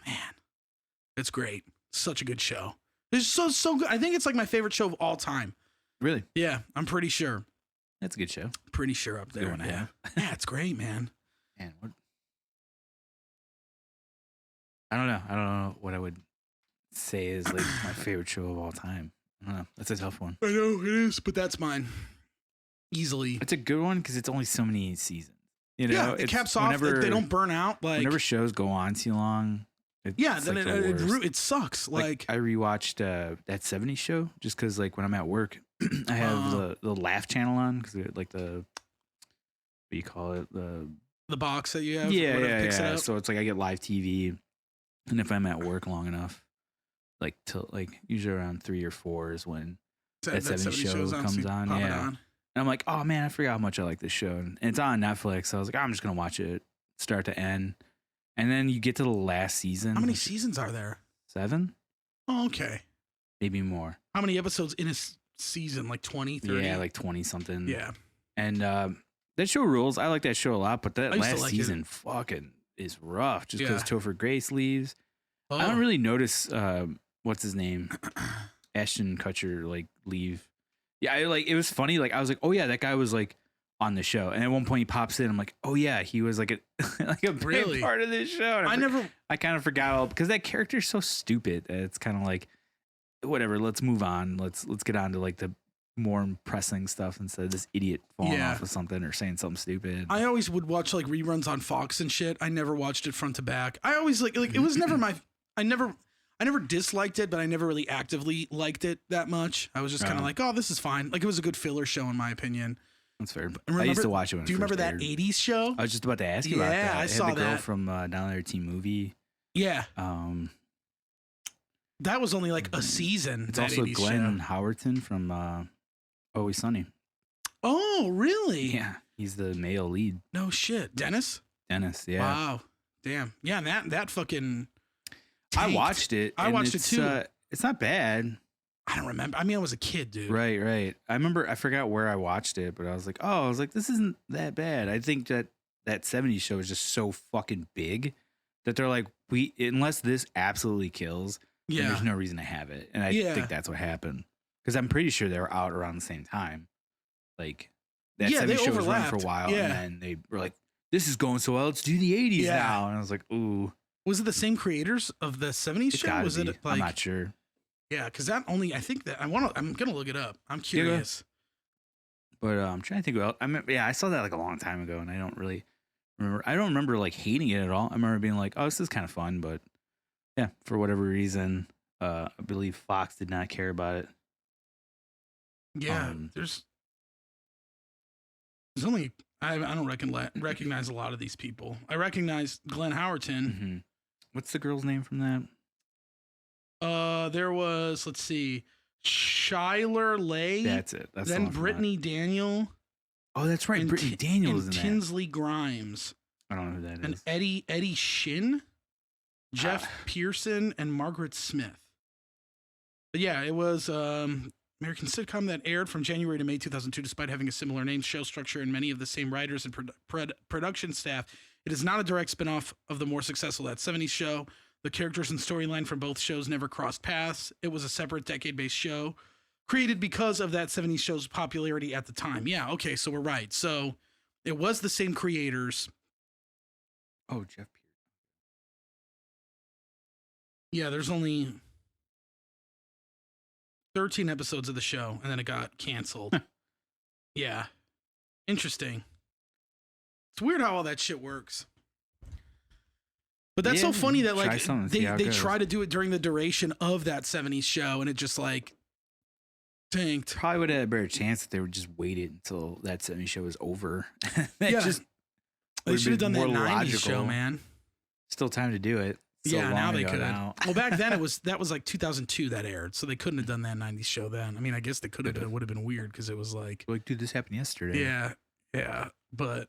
Man, it's great. Such a good show. It's so good. I think it's like my favorite show of all time. Really? Yeah, I'm pretty sure. That's a good show. Pretty sure up there. Yeah. Yeah, it's great, man. Man, what? I don't know what I would say is like my favorite show of all time. I don't know. That's a tough one. I know it is, but that's mine. Easily. It's a good one because it's only so many seasons. You know, yeah, it caps off. They don't burn out. Like whenever shows go on too long. Then it sucks. Like I rewatched that 70s show just because like when I'm at work, I have the Laugh channel on because like the what do you call it, the the box that you have. Yeah. So it's like I get live TV, and if I'm at work long enough, like till like usually around 3 or 4 is when that 70 show comes on. Yeah. And I'm like, oh man, I forgot how much I like this show, and it's on Netflix. So I was like, I'm just gonna watch it start to end, and then you get to the last season. How many seasons are there? 7. Oh, okay. Maybe more. How many episodes in a season? Like 20, 30? Yeah, like 20 something. Yeah. And that show rules. I like that show a lot, but that last season fucking is rough just because Topher Grace leaves. Oh. I don't really notice what's his name? Ashton Kutcher like leave. Yeah, it was funny. Like I was like, oh yeah, that guy was like on the show. And at one point he pops in. I'm like, oh yeah, he was like a big part of this show. And I kind of forgot all because that character's so stupid. It's kind of like whatever. Let's move on. Let's get on to like the more pressing stuff instead of this idiot falling off of something or saying something stupid. I always would watch like reruns on Fox and shit. I never watched it front to back. I always like it was never my. I never disliked it, but I never really actively liked it that much. I was just kind of like, oh, this is fine. Like it was a good filler show in my opinion. That's fair. I used to watch it when do you remember that 80s show? I was just about to ask you about that. Yeah, I saw the girl that. from Down There Teen Movie. Yeah. That was only like a season. It's also Glenn Howerton from Always Sunny. Oh, really? Yeah. He's the male lead. No shit. Dennis, yeah. Wow. Damn. Yeah, that fucking tanked. I watched it. I watched it too. It's not bad. I don't remember. I mean, I was a kid, dude. Right. I forgot where I watched it, but I was like, this isn't that bad. I think that 70s show is just so fucking big that they're like, unless this absolutely kills, then there's no reason to have it. And I think that's what happened. Because I'm pretty sure they were out around the same time. Like, that 70s show was running for a while, and then they were like, this is going so well, let's do the 80s now. And I was like, ooh. Was it the same creators of the 70s show? Was it like, I'm not sure. Yeah, because I'm gonna look it up. I'm curious. But I'm trying to think about. I saw that like a long time ago, and I don't really remember. I don't remember like hating it at all. I remember being like, "Oh, this is kind of fun," but yeah, for whatever reason, I believe Fox did not care about it. Yeah, there's only I don't recognize a lot of these people. I recognize Glenn Howerton. Mm-hmm. What's the girl's name from that? There was, let's see, Shyler Leigh. That's it. Then Brittany Daniel. Oh, that's right. Brittany Daniel is in that. Tinsley Grimes. I don't know who that is. And Eddie Shin, Jeff Pearson, and Margaret Smith. But yeah, it was American sitcom that aired from January to May 2002, despite having a similar name, show structure, and many of the same writers and production staff. It is not a direct spinoff of the more successful That 70s Show. The characters and storyline from both shows never crossed paths. It was a separate decade-based show created because of That 70s Show's popularity at the time. Yeah, okay, so we're right. So it was the same creators. Oh, Jeff Pearson. Yeah, there's only 13 episodes of the show, and then it got canceled. Yeah. Interesting. It's weird how all that shit works. But that's so funny that like they try to do it during the duration of That 70s Show, and it just like tanked. Probably would have had a better chance if they would just waited until That 70s Show was over. They should have done that 90s show, man. Still time to do it. Now they could have. Well, back then that was like 2002 that aired, so they couldn't have done that 90s show then. I mean, I guess they could have, but it would have been weird because it was like, dude, this happened yesterday. Yeah, but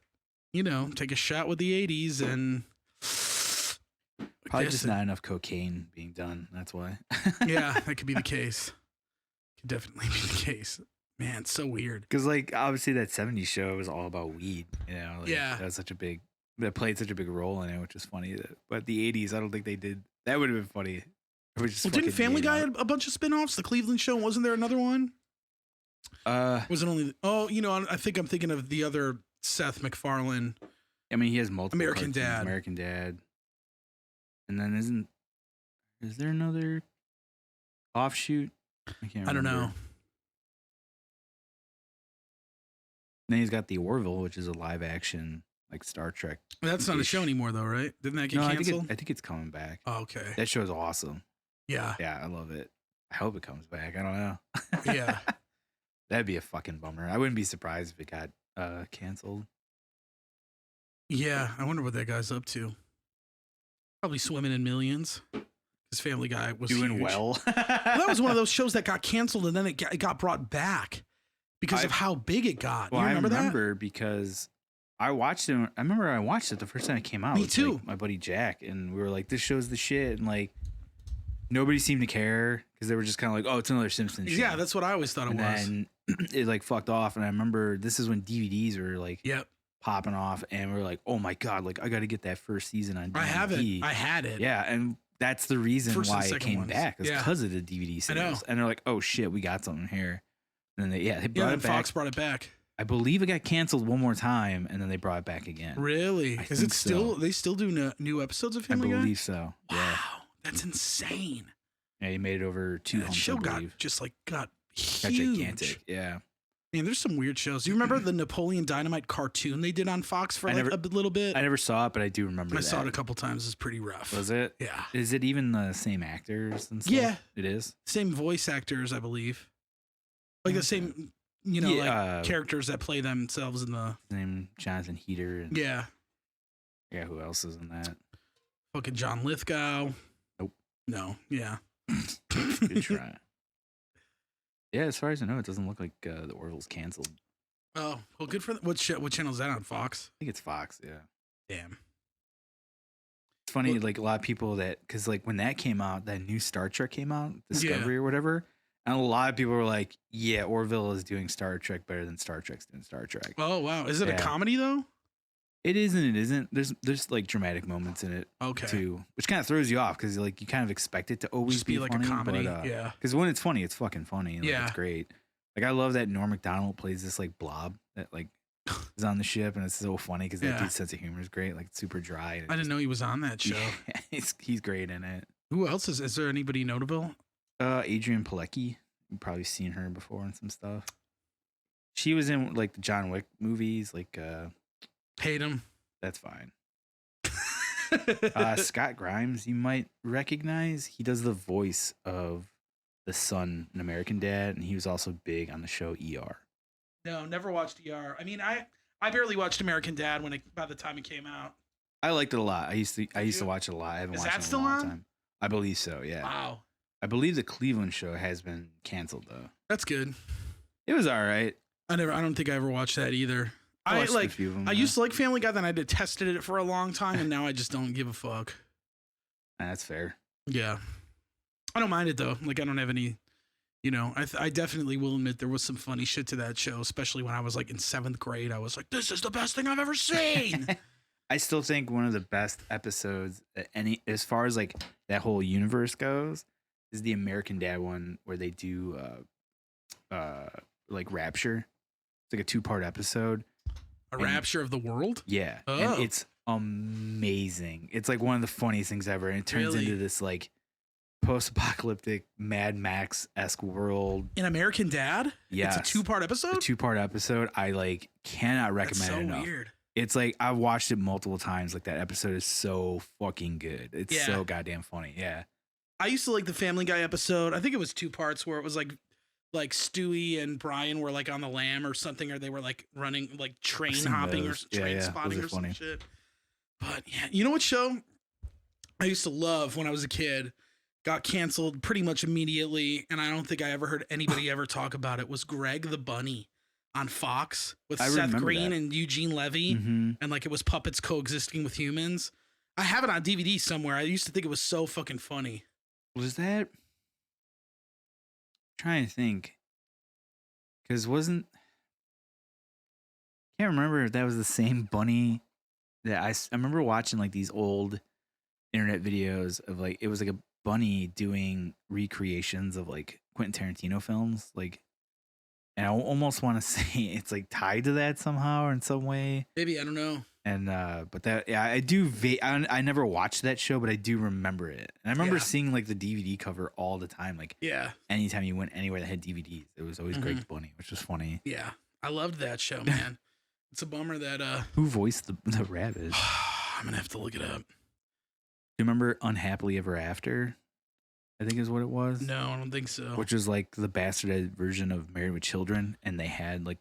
take a shot with the 80s and. Probably just not enough cocaine being done. That's why. Yeah, that could be the case. Could definitely be the case. Man, it's so weird. Because like obviously that 70s show was all about weed. That was that played such a big role in it, which is funny. But the 80s, I don't think they did. That would have been funny. Didn't Family Guy have a bunch of spinoffs? The Cleveland Show, wasn't there another one? Was it only? I think I'm thinking of the other Seth MacFarlane. I mean, he has multiple. American Dad. And then is there another offshoot? I don't know. Then he's got the Orville, which is a live action like Star Trek. That's not a show anymore though, right? Didn't that get canceled? I think it's coming back. Oh, okay. That show's awesome. Yeah. Yeah, I love it. I hope it comes back. I don't know. Yeah. That'd be a fucking bummer. I wouldn't be surprised if it got canceled. Yeah, I wonder what that guy's up to. Probably swimming in millions. His Family Guy was doing huge. well. That was one of those shows that got canceled and then it got brought back because of how big it got. Well, you remember I remember because I watched it. I remember I watched it the first time it came out. Me with, too. Like, my buddy Jack, and we were like, "This show's the shit," and like nobody seemed to care because they were just kind of like, "Oh, it's another Simpsons show." Yeah, that's what I always thought it was. And it like fucked off. And I remember this is when DVDs were like Yep. popping off, and we were like, "Oh my god! Like I got to get that first season on DVD." I have it. I had it. Yeah, and that's the reason First and why it second came ones. back. It's Yeah. because of the DVD sales. I know. And they're like, "Oh shit, we got something here." And then they brought it back. Fox brought it back. I believe it got canceled one more time, and then they brought it back again. Really? I Is think it still? so. They still do new episodes of I Family Guy? believe so. Wow, Yeah. that's insane. Yeah, he made it over 2 That homes, show I got believe. got Got huge. gigantic. Yeah. Man, there's some weird shows. Do you remember the Napoleon Dynamite cartoon they did on Fox for I like never- a little bit? I never saw it, but I do remember I that. saw it a couple times. It's pretty rough. Was it? Yeah. Is it even the same actors and stuff? Yeah. It is? Same voice actors, I believe. Like the Okay. same, Yeah, like characters that play themselves in the. His name Jonathan Heater. And Yeah. yeah, who else is in that? Fucking John Lithgow. Nope. No. Yeah. Good try. Yeah, as far as I know, it doesn't look like the Orville's canceled. Oh, well, good for what channel is that on? Fox? I think it's Fox, yeah. Damn. It's funny, Well- like a lot of people because like when that came out, that new Star Trek came out, Discovery or whatever, and a lot of people were like, "Yeah, Orville is doing Star Trek better than Star Trek's doing Star Trek." Oh, wow. Is it a Yeah. comedy, though? It is and it isn't. There's like dramatic moments in it Okay. too, which kind of throws you off because like you kind of expect it to always Just be like funny, a comedy. But, Yeah. Because when it's funny, it's fucking funny. And, like, Yeah. it's great. Like I love that Norm Macdonald plays this like blob that like is on the ship, and it's so funny because that Yeah. dude's sense of humor is great. Like it's super dry. And I didn't know he was on that show. Yeah, he's great in it. Who else is there anybody notable? Adrian Pilecki. You've probably seen her before in some stuff. She was in like the John Wick movies. Like Hate him. that's fine. Scott Grimes, you might recognize. He does the voice of the son in American Dad, and he was also big on the show ER. No, never watched ER. I mean, I barely watched American Dad by the time it came out. I liked it a lot. I used to you? watch it a lot. I haven't Is watched that it in still a long on? time. I believe so. Yeah. Wow, I believe the Cleveland show has been canceled though. that's good. It was all right. I don't think I ever watched that either. I watched a like. few of them, I yeah. used to like Family Guy, then I detested it for a long time, and now I just don't give a fuck. That's fair. Yeah, I don't mind it though. Like I don't have any. I definitely will admit there was some funny shit to that show, especially when I was like in 7th grade. I was like, "This is the best thing I've ever seen." I still think one of the best episodes as far as like that whole universe goes is the American Dad one where they do like Rapture. It's like a 2-part episode. A rapture of the world. Yeah. Oh. And it's amazing. It's like one of the funniest things ever. And it turns Really? into this like post-apocalyptic Mad Max-esque world. In American Dad? Yes. It's a 2-part episode? A 2-part episode. I like cannot That's recommend so it enough. weird. It's like I've watched it multiple times. Like that episode is so fucking good. It's Yeah. so goddamn funny. Yeah. I used to like the Family Guy episode. I think it was 2 parts where it was like Stewie and Brian were like on the lam or something, or they were like running, like train seen hopping those. or train Yeah, spotting those are or some funny. shit. But yeah, you know what show I used to love when I was a kid? Got canceled pretty much immediately, and I don't think I ever heard anybody ever talk about it. Was Greg the Bunny on Fox with I Seth remember Green that. and Eugene Levy, Mm-hmm. and like it was puppets coexisting with humans. I have it on DVD somewhere. I used to think it was so fucking funny. Was that? Trying to think. Because can't remember if that was the same bunny that I remember watching like these old internet videos of like it was like a bunny doing recreations of like Quentin Tarantino films, like, and I almost want to say it's like tied to that somehow or in some way. Maybe, I don't know. And but that, yeah, I do. I never watched that show, but I do remember it. And I remember Yeah. seeing like the DVD cover all the time. Like Yeah. anytime you went anywhere that had DVDs, it was always Greg the Bunny, which was funny. Yeah. I loved that show, man. It's a bummer that Who voiced the rabbit? Do I'm gonna have to look it up. you remember Unhappily Ever After? I think is what it was. No, I don't think so. Which was like the bastardized version of Married with Children, and they had like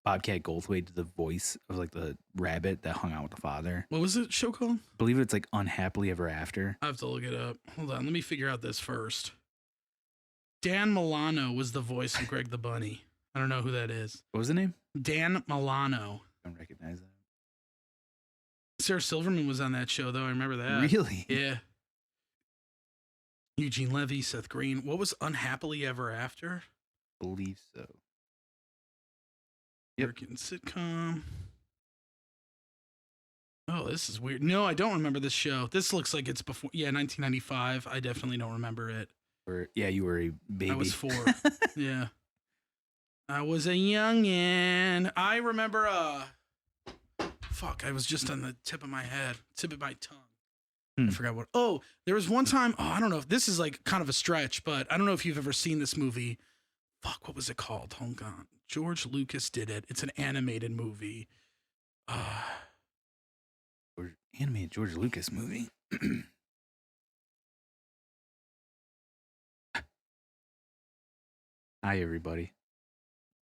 Bobcat Goldthwait did the voice of like the rabbit that hung out with the father. What was the show called? I believe it's like Unhappily Ever After. I have to look it up. Hold on, let me figure out this first. Dan Milano was the voice of Greg the Bunny. I don't know who that is. What was the name? Dan Milano. I don't recognize that. Sarah Silverman was on that show, though. I remember that. Really? Yeah. Eugene Levy, Seth Green. What was Unhappily Ever After? Believe so. American sitcom. Oh, this is weird. No, I don't remember this show. This looks like it's before. Yeah, 1995. I definitely don't remember it. You were a baby. I was 4. Yeah. I was a youngin'. I remember, fuck, I was just on the tip of my tongue. I forgot what. Oh, there was one time. Oh, I don't know if this is like kind of a stretch, but I don't know if you've ever seen this movie. Fuck, what was it called? Hold on. George Lucas did it. It's an animated movie. Animated George Lucas movie. Hi, everybody.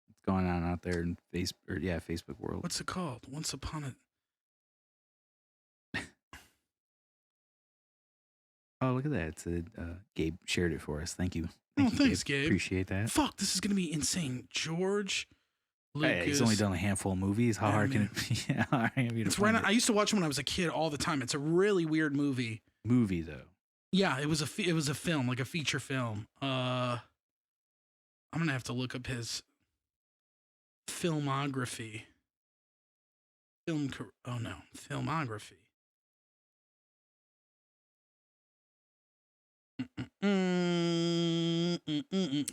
What's going on out there in Facebook world? What's it called? Once Upon a... Oh, look at that. It's Gabe shared it for us. Thank you. Thanks, Gabe. Appreciate that. Fuck, this is going to be insane. George Lucas. Hey, he's only done a handful of movies. How hard can it be? Yeah, how hard can it be to find it? I used to watch it when I was a kid all the time. It's a really weird movie. Movie, though. Yeah, it was a film, like a feature film. I'm going to have to look up his filmography. Filmography.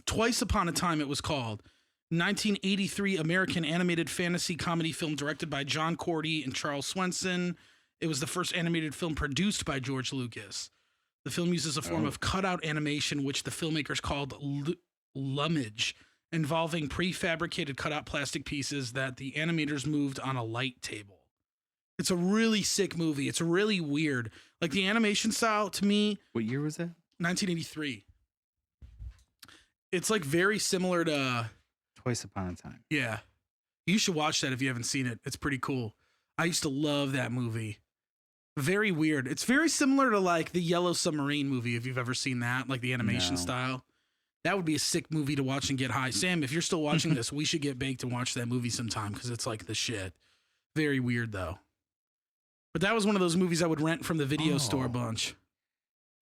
Twice Upon a Time, it was called. 1983 American animated fantasy comedy film directed by John Cordy and Charles Swenson. It was the first animated film produced by George Lucas. The film uses a form of cutout animation, which the filmmakers called lummage, involving prefabricated cutout plastic pieces that the animators moved on a light table. It's a really sick movie. It's really weird. Like the animation style to me. What year was that? 1983. It's like very similar to Twice Upon a Time. Yeah. You should watch that if you haven't seen it. It's pretty cool. I used to love that movie. Very weird. It's very similar to like the Yellow Submarine movie, if you've ever seen that, like the animation style. That would be a sick movie to watch and get high. Sam, if you're still watching this, we should get baked and watch that movie sometime because it's like the shit. Very weird though. But that was one of those movies I would rent from the video store a bunch.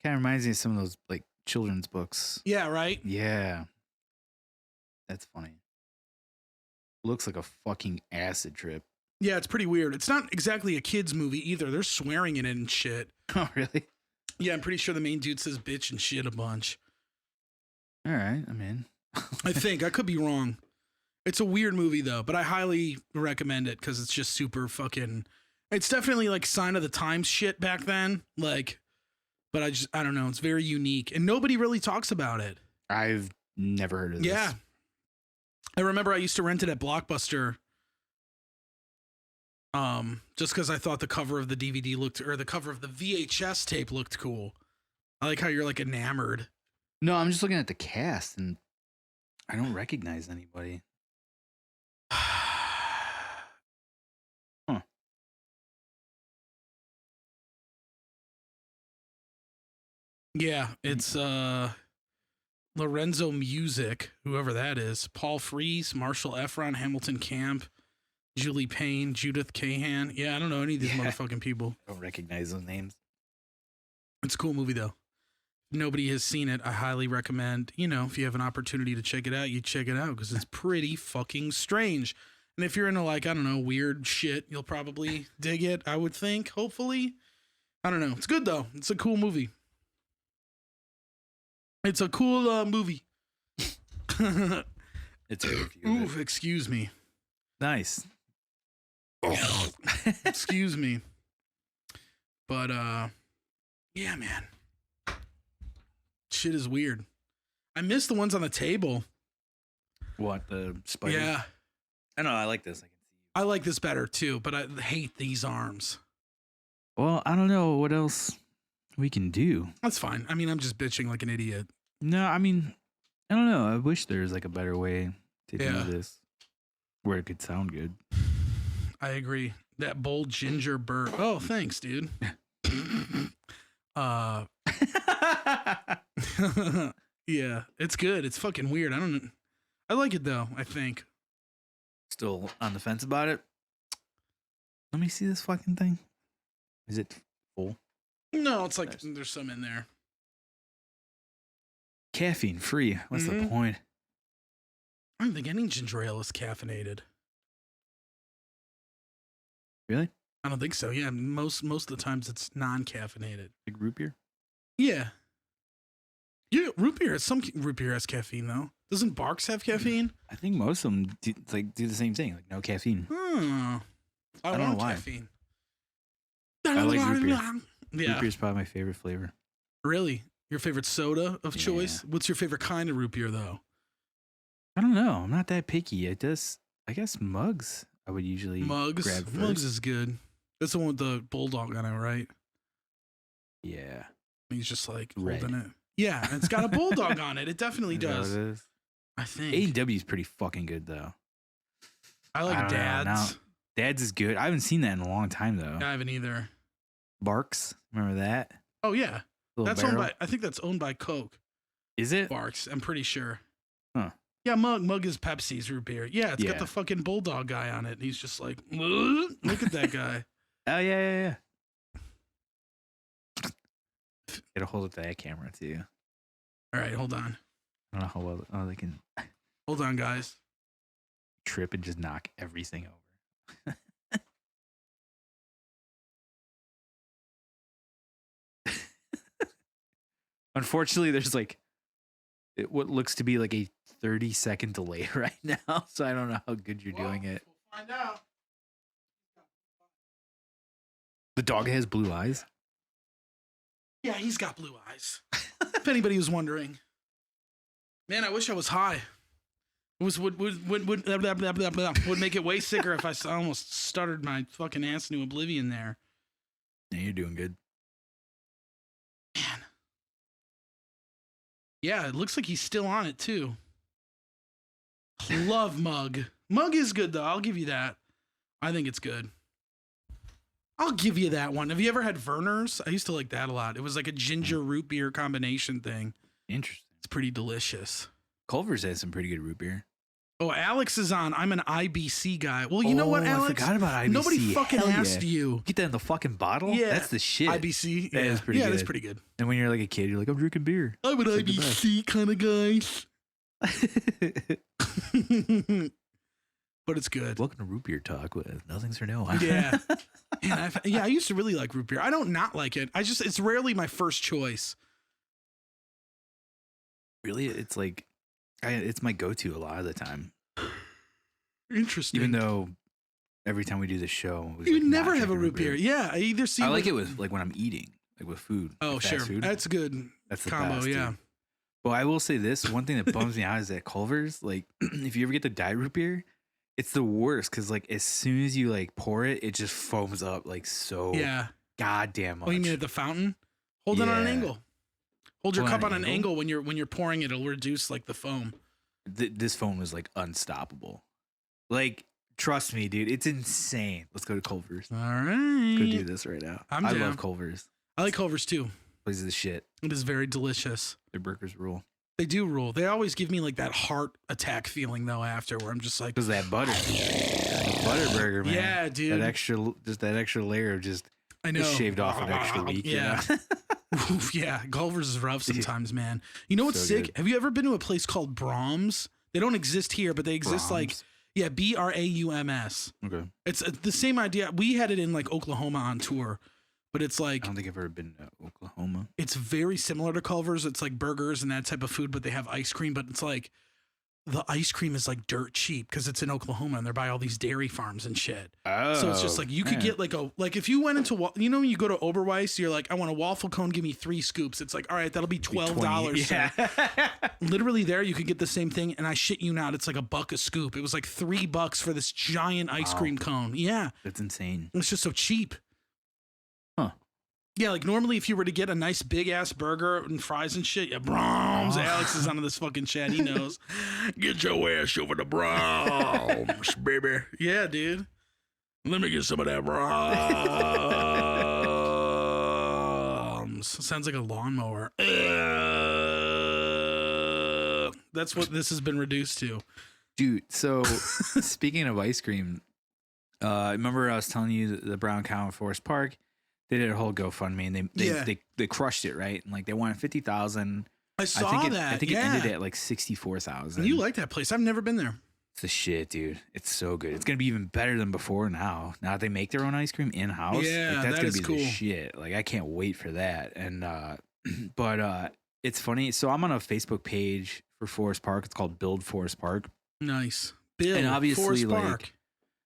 Kind of reminds me of some of those like children's books. Yeah, right? Yeah. That's funny. Looks like a fucking acid trip. Yeah, it's pretty weird. It's not exactly a kid's movie either. They're swearing in it and shit. Oh, really? Yeah, I'm pretty sure the main dude says bitch and shit a bunch. All right, I'm in. I think. I could be wrong. It's a weird movie, though, but I highly recommend it because it's just super fucking... It's definitely like sign of the times shit back then. Like, but I don't know. It's very unique and nobody really talks about it. I've never heard of this. Yeah. I remember I used to rent it at Blockbuster. Just because I thought the cover of the DVD the cover of the VHS tape looked cool. I like how you're like enamored. No, I'm just looking at the cast and I don't recognize anybody. Huh. Yeah, it's Lorenzo Music, whoever that is. Paul Frees, Marshall Efron, Hamilton Camp, Julie Payne, Judith Cahan. Yeah, I don't know any of these motherfucking people. I don't recognize those names. It's a cool movie, though. If nobody has seen it, I highly recommend, if you have an opportunity to check it out, you check it out because it's pretty fucking strange. And if you're into, like, I don't know, weird shit, you'll probably dig it, I would think, hopefully. I don't know. It's good, though. It's a cool movie. It's a cool movie. It's a review. Ooh, excuse me. Nice. Excuse me. But, yeah, man. Shit is weird. I miss the ones on the table. What, the spider? Yeah. I know, I like this. I can see. I like this better, too, but I hate these arms. Well, I don't know what else we can do. That's fine. I mean, I'm just bitching like an idiot. No, I mean, I don't know. I wish there was like a better way to do this. Where it could sound good. I agree. That bold ginger burp. Oh, thanks, dude. Yeah, it's good. It's fucking weird. I like it though, I think. Still on the fence about it. Let me see this fucking thing. Is it full? No, it's like there's some in there. Caffeine free. What's the point? I don't think any ginger ale is caffeinated. Really? I don't think so. Yeah, most of the times it's non-caffeinated. Like root beer? Yeah. Yeah, root beer. Some root beer has caffeine though. Doesn't Barks have caffeine? I think most of them do the same thing. Like no caffeine. I don't know why. Caffeine. I like root beer. Yeah. Root beer is probably my favorite flavor. Really? Your favorite soda of choice? What's your favorite kind of root beer though? I don't know. I'm not that picky. I guess Mugs. I would usually grab first. Mugs is good. That's the one with the bulldog on it, right? Yeah. He's just like Red. holding it. Yeah, it's got a bulldog on it. It definitely does. It is? I think. A&W is pretty fucking good though. I like Dad's. No. Dad's is good. I haven't seen that in a long time though. I haven't either. Barks. Remember that? Oh yeah. That's barrel. owned by. I think that's owned by Coke. Is it? Barks. I'm pretty sure. Huh. Yeah, Mug is Pepsi's root beer. Yeah, it's got the fucking bulldog guy on it. He's just like, look at that guy. Oh yeah. Gotta hold up that camera too. All right, hold on. I don't know how well they can Hold on, guys. trip and just knock everything over. Unfortunately, there's like what looks to be like a 30-second delay right now, so I don't know how good you're doing it. We'll find out. The dog has blue eyes. Yeah, he's got blue eyes. If anybody was wondering. Man, I wish I was high. It would make it way sicker if I almost stuttered my fucking ass into oblivion there. Yeah, you're doing good. Man. Yeah, it looks like he's still on it too. Love Mug. Mug is good though. I'll give you that. I think it's good. I'll give you that one. Have you ever had Verner's? I used to like that a lot. It was like a ginger root beer combination thing. Interesting. It's pretty delicious. Culver's has some pretty good root beer. Oh, Alex is on. I'm an IBC guy. Well, you know what, Alex? I forgot about IBC. Nobody fucking Hell asked you. Get that in the fucking bottle? Yeah. That's the shit. IBC? That is pretty good. Yeah, that's pretty good. And when you're like a kid, you're like, I'm drinking beer. I'm an It's IBC kind of guy. But it's good. Welcome to Root Beer Talk with Nothing's for No One. Yeah. Man, I used to really like root beer. I don't not like it. It's rarely my first choice. Really? It's like, it's my go-to a lot of the time. Interesting. Even though every time we do the show, you never have a root beer. Yeah. I either see. I like it with like when I'm eating, like with food. Oh, like sure. Food. That's good. That's the combo. best, Yeah. Dude. Well, I will say this. One thing that bums me out is that Culver's, like, if you ever get the diet root beer, it's the worst because, like, as soon as you, like, pour it, it just foams up, like, so goddamn much. Oh, you mean at the fountain? Hold it on an angle. Hold your cup on an angle when you're pouring it. It'll reduce, like, the foam. This foam is, like, unstoppable. Like, trust me, dude. It's insane. Let's go to Culver's. All right. Let's go do this right now. I love Culver's. I like Culver's, too. Place is the shit. It is very delicious. Their burgers rule. They do rule. They always give me like that heart attack feeling though after, where I'm just like, because that butter, the butter burger, man. Yeah, dude. That extra layer of just I know shaved off an extra week. Yeah, you know? yeah. Culver's is rough sometimes, man. You know what's sick? Good. Have you ever been to a place called Brahms? They don't exist here, but they exist Brahms? BRAUMS. Okay. It's the same idea. We had it in like Oklahoma on tour. But it's like, I don't think I've ever been to Oklahoma. It's very similar to Culver's. It's like burgers and that type of food, but they have ice cream. But it's like the ice cream is like dirt cheap because it's in Oklahoma and they're by all these dairy farms and shit. Oh, so it's just like you could get like if you went into when you go to Oberweis, you're like, I want a waffle cone, give me 3 scoops. It's like, all right, that'll be $12. Yeah. Literally there you could get the same thing, and I shit you not, it's like $1 a scoop. It was like $3 for this giant ice cream cone. Yeah, that's insane. It's just so cheap. Huh. Yeah, like normally if you were to get a nice big ass burger and fries and shit, yeah, Brahms. Alex is on this fucking chat. He knows. Get your ass over to Brahms, baby. Yeah, dude. Let me get some of that Brahms. Sounds like a lawnmower. That's what this has been reduced to. Dude, so speaking of ice cream, remember I was telling you the Brown Cow in Forest Park? They did a whole GoFundMe and they crushed it, right? And like they wanted 50,000. I saw that. I think it ended at like 64,000. You like that place? I've never been there. It's the shit, dude. It's so good. It's gonna be even better than before now. Now that they make their own ice cream in house, yeah, like, that's gonna be cool. The shit. Like I can't wait for that. And but it's funny. So I'm on a Facebook page for Forest Park. It's called Build Forest Park. Nice. Build and obviously, Forest like, Park.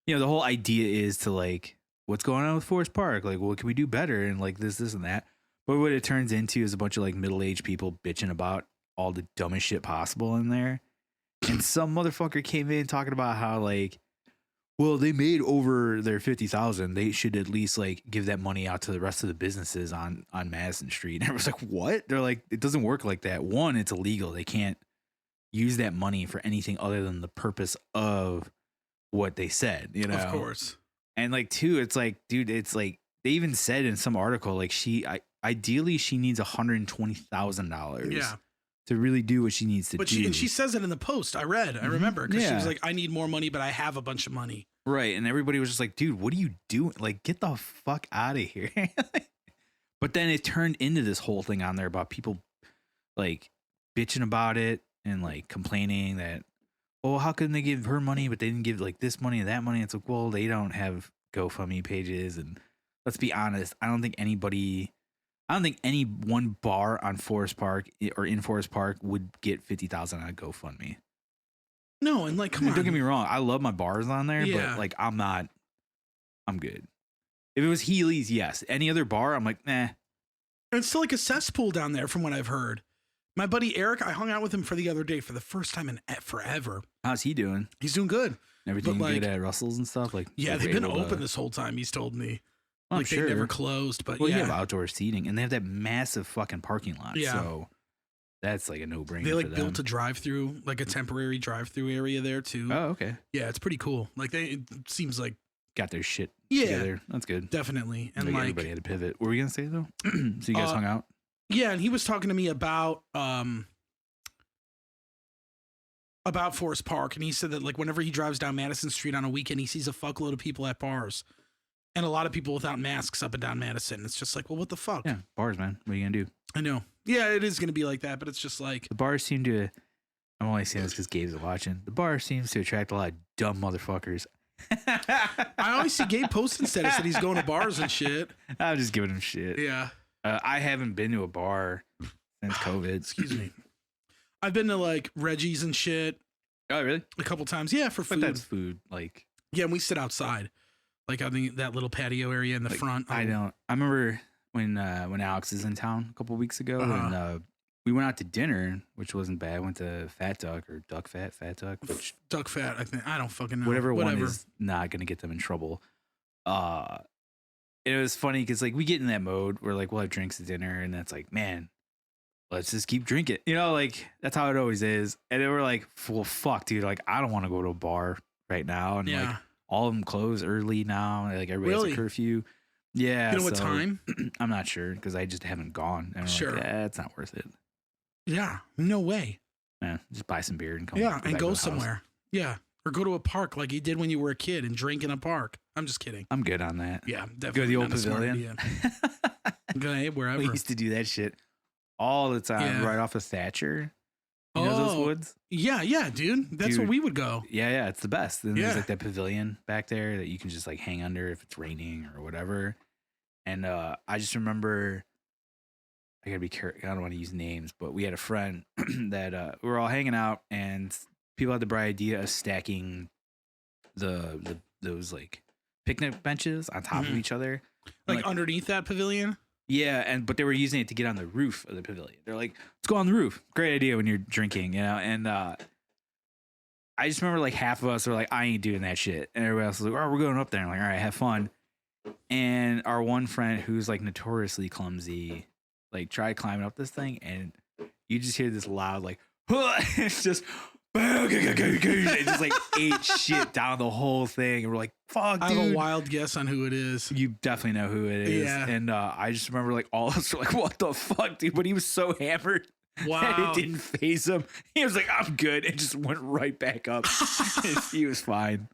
You know, the whole idea is to like, what's going on with Forest Park? Like, what can we do better? And like this and that. But what it turns into is a bunch of like middle-aged people bitching about all the dumbest shit possible in there. And some motherfucker came in talking about how like, well, they made over their 50,000. They should at least like give that money out to the rest of the businesses on Madison Street. And I was like, what? They're like, it doesn't work like that. One, it's illegal. They can't use that money for anything other than the purpose of what they said, you know? Of course. And like, two, it's like, dude, it's like they even said in some article, like ideally she needs $120,000. Yeah. To really do what she needs to do. And she says it in the post. I remember, because she was like, I need more money, but I have a bunch of money. Right. And everybody was just like, dude, what are you doing? Like, get the fuck out of here. But then it turned into this whole thing on there about people like bitching about it and like complaining that, oh, how couldn't they give her money, but they didn't give like this money and that money? It's like, well, they don't have GoFundMe pages. And let's be honest, I don't think any one bar on Forest Park or in Forest Park would get 50,000 on GoFundMe. No, and like, come on. Don't get me wrong. I love my bars on there, yeah. But like, I'm good. If it was Healy's, yes. Any other bar, I'm like, nah. It's still like a cesspool down there from what I've heard. My buddy Eric, I hung out with him for the other day for the first time in forever. How's he doing? He's doing good. Everything good at Russell's and stuff? Like, yeah, they've been open this whole time, he's told me. Well, like, they never closed, but you have outdoor seating, and they have that massive fucking parking lot. Yeah. So that's like a no-brainer. They like built a drive-through, like a temporary drive-through area there too. Oh, okay. Yeah, it's pretty cool. Like it seems like got their shit together. That's good. Definitely. And like everybody had to pivot. What were we gonna say though? So you guys hung out? Yeah, and he was talking to me about Forest Park, and he said that like whenever he drives down Madison Street on a weekend, he sees a fuckload of people at bars. And a lot of people without masks up and down Madison. It's just like, well, what the fuck? Yeah, bars, man. What are you going to do? I know. Yeah, it is going to be like that, but it's just like... The bars seem to... I'm only saying this because Gabe's watching. The bar seems to attract a lot of dumb motherfuckers. I always see Gabe posting status that he's going to bars and shit. I'm just giving him shit. Yeah. I haven't been to a bar since COVID. Excuse me. I've been to like Reggie's and shit. Oh, really? A couple times. Yeah, for food. But that's food. Like... Yeah, and we sit outside. Like on that little patio area in the front. I remember when Alex is in town a couple weeks ago, and we went out to dinner, which wasn't bad. Went to Fat Duck or Duck Fat Duck, which Duck Fat. I think I don't fucking know. Whatever one is not gonna get them in trouble. It was funny because like we get in that mode where like we'll have drinks at dinner, and that's like, man, let's just keep drinking. You know, like that's how it always is. And then we're like, well, fuck, dude. Like I don't want to go to a bar right now, and like. All of them close early now. Like everybody has a curfew. Yeah. You know what time? I'm not sure because I just haven't gone. And sure. Like, it's not worth it. Yeah. No way. Yeah. Just buy some beer and come. Yeah. And go somewhere. Yeah. Or go to a park like you did when you were a kid and drink in a park. I'm just kidding. I'm good on that. Yeah. Definitely. Go to the old pavilion. Go wherever. We used to do that shit all the time right off of Thatcher. You know those woods? Yeah, dude. That's where we would go. Yeah, it's the best. Then there's like that pavilion back there that you can just like hang under if it's raining or whatever. And I just remember, I gotta be careful. I don't want to use names, but we had a friend that we were all hanging out, and people had the bright idea of stacking those like picnic benches on top of each other, like underneath that pavilion. Yeah, but they were using it to get on the roof of the pavilion. They're like, let's go on the roof. Great idea when you're drinking, you know? And I just remember like half of us were like, I ain't doing that shit. And everybody else was like, oh, we're going up there. I'm like, all right, have fun. And our one friend who's like notoriously clumsy, like tried climbing up this thing, and you just hear this loud like, it's just, it just like ate shit down the whole thing, and we're like, fuck, dude. I have a wild guess on who it is. You definitely know who it is. Yeah. And I just remember like all of us were like, what the fuck, dude? But he was so hammered. Wow. And it didn't phase him. He was like, I'm good. And just went right back up. He was fine.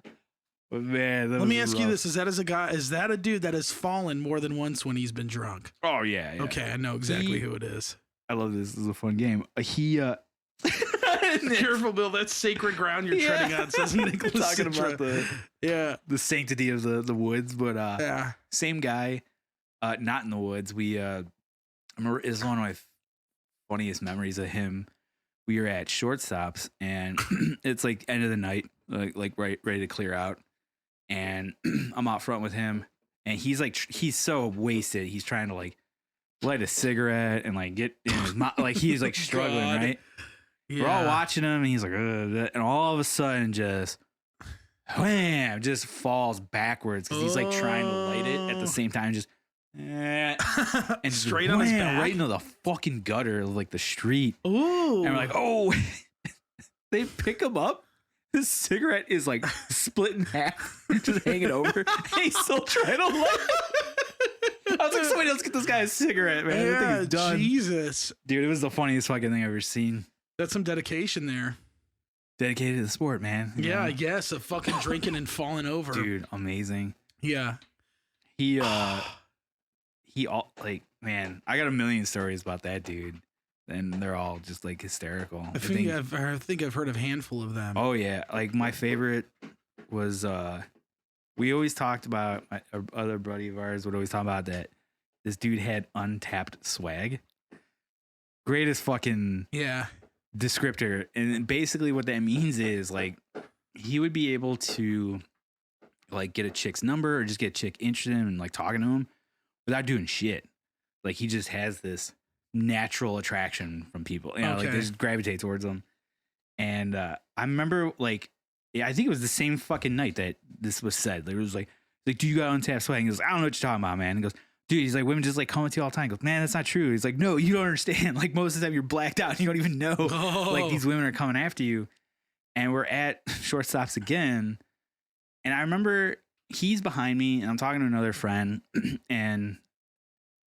But man, let me ask you this: is that a dude that has fallen more than once when he's been drunk? Oh yeah. Okay, I know exactly who it is. I love this. This is a fun game. Careful, Bill. That's sacred ground you're treading on. Says Nicholas. Talking about the sanctity of the woods, but same guy, not in the woods. I remember is one of my funniest memories of him. We were at Shortstops, and it's like end of the night, like right ready to clear out, and I'm out front with him, and he's so wasted. He's trying to like light a cigarette and like get in his mouth, like he's like struggling, right? Yeah. We're all watching him, and he's like, ugh, and all of a sudden, just wham, just falls backwards because he's like trying to light it at the same time, just and straight on his back, right into the fucking gutter of like the street. Ooh, and we're like, oh, they pick him up. His cigarette is like split in half, just hanging over. And he's still trying to light it. I was like, somebody else get this guy a cigarette, man. Yeah, I think he's done. Jesus, dude, it was the funniest fucking thing I've ever seen. That's some dedication there. Dedicated to the sport, man. Yeah, I guess of fucking drinking and falling over. Dude, amazing. Yeah. He all like, man, I got a million stories about that dude, and they're all just like hysterical. I think I've heard of a handful of them. Oh yeah, like my favorite was we always talked about, our other buddy of ours would always talk about that this dude had untapped swag. Greatest fucking descriptor, and basically what that means is like he would be able to like get a chick's number or just get a chick interested in him and like talking to him without doing shit. Like he just has this natural attraction from people, you know, like they just gravitate towards them. And I remember like, I think it was the same fucking night that this was said. There was like, do you got untapped swag? And he goes, I don't know what you're talking about, man. And he goes, dude, he's like, women just like come to you all the time. He goes, man, that's not true. He's like, no, you don't understand. Like most of the time you're blacked out and you don't even know. Like these women are coming after you. And we're at Shortstops again. And I remember he's behind me and I'm talking to another friend. And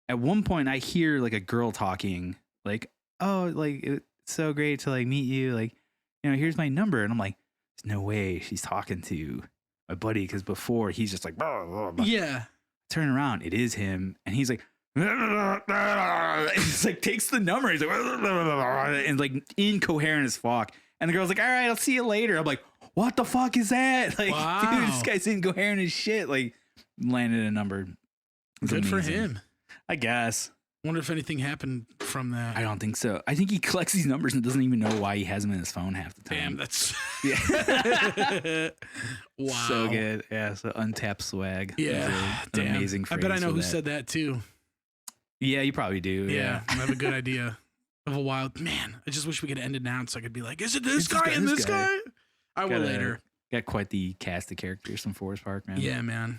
at one point I hear like a girl talking like, oh, like it's so great to like meet you. Like, you know, here's my number. And I'm like, there's no way she's talking to my buddy. Because before he's just like, blah, blah, blah. Yeah. Turn around, it is him, and he's like, it's like takes the number, he's like, and like incoherent as fuck. And the girl's like, all right, I'll see you later. I'm like, what the fuck is that? Like, dude, this guy's incoherent as shit. Like, landed a number. Good for him, I guess. Wonder if anything happened from that. I don't think so. I think he collects these numbers and doesn't even know why he has them in his phone half the time. Damn, that's wow, so good. Yeah, so untapped swag. Yeah, damn, amazing phrase. I bet I know who said that too. Yeah, you probably do. Yeah, I have a good idea of a wild man. I just wish we could end it now so I could be like, is it this guy and this guy? I will later. Got quite the cast of characters from Forest Park, man. Yeah, man.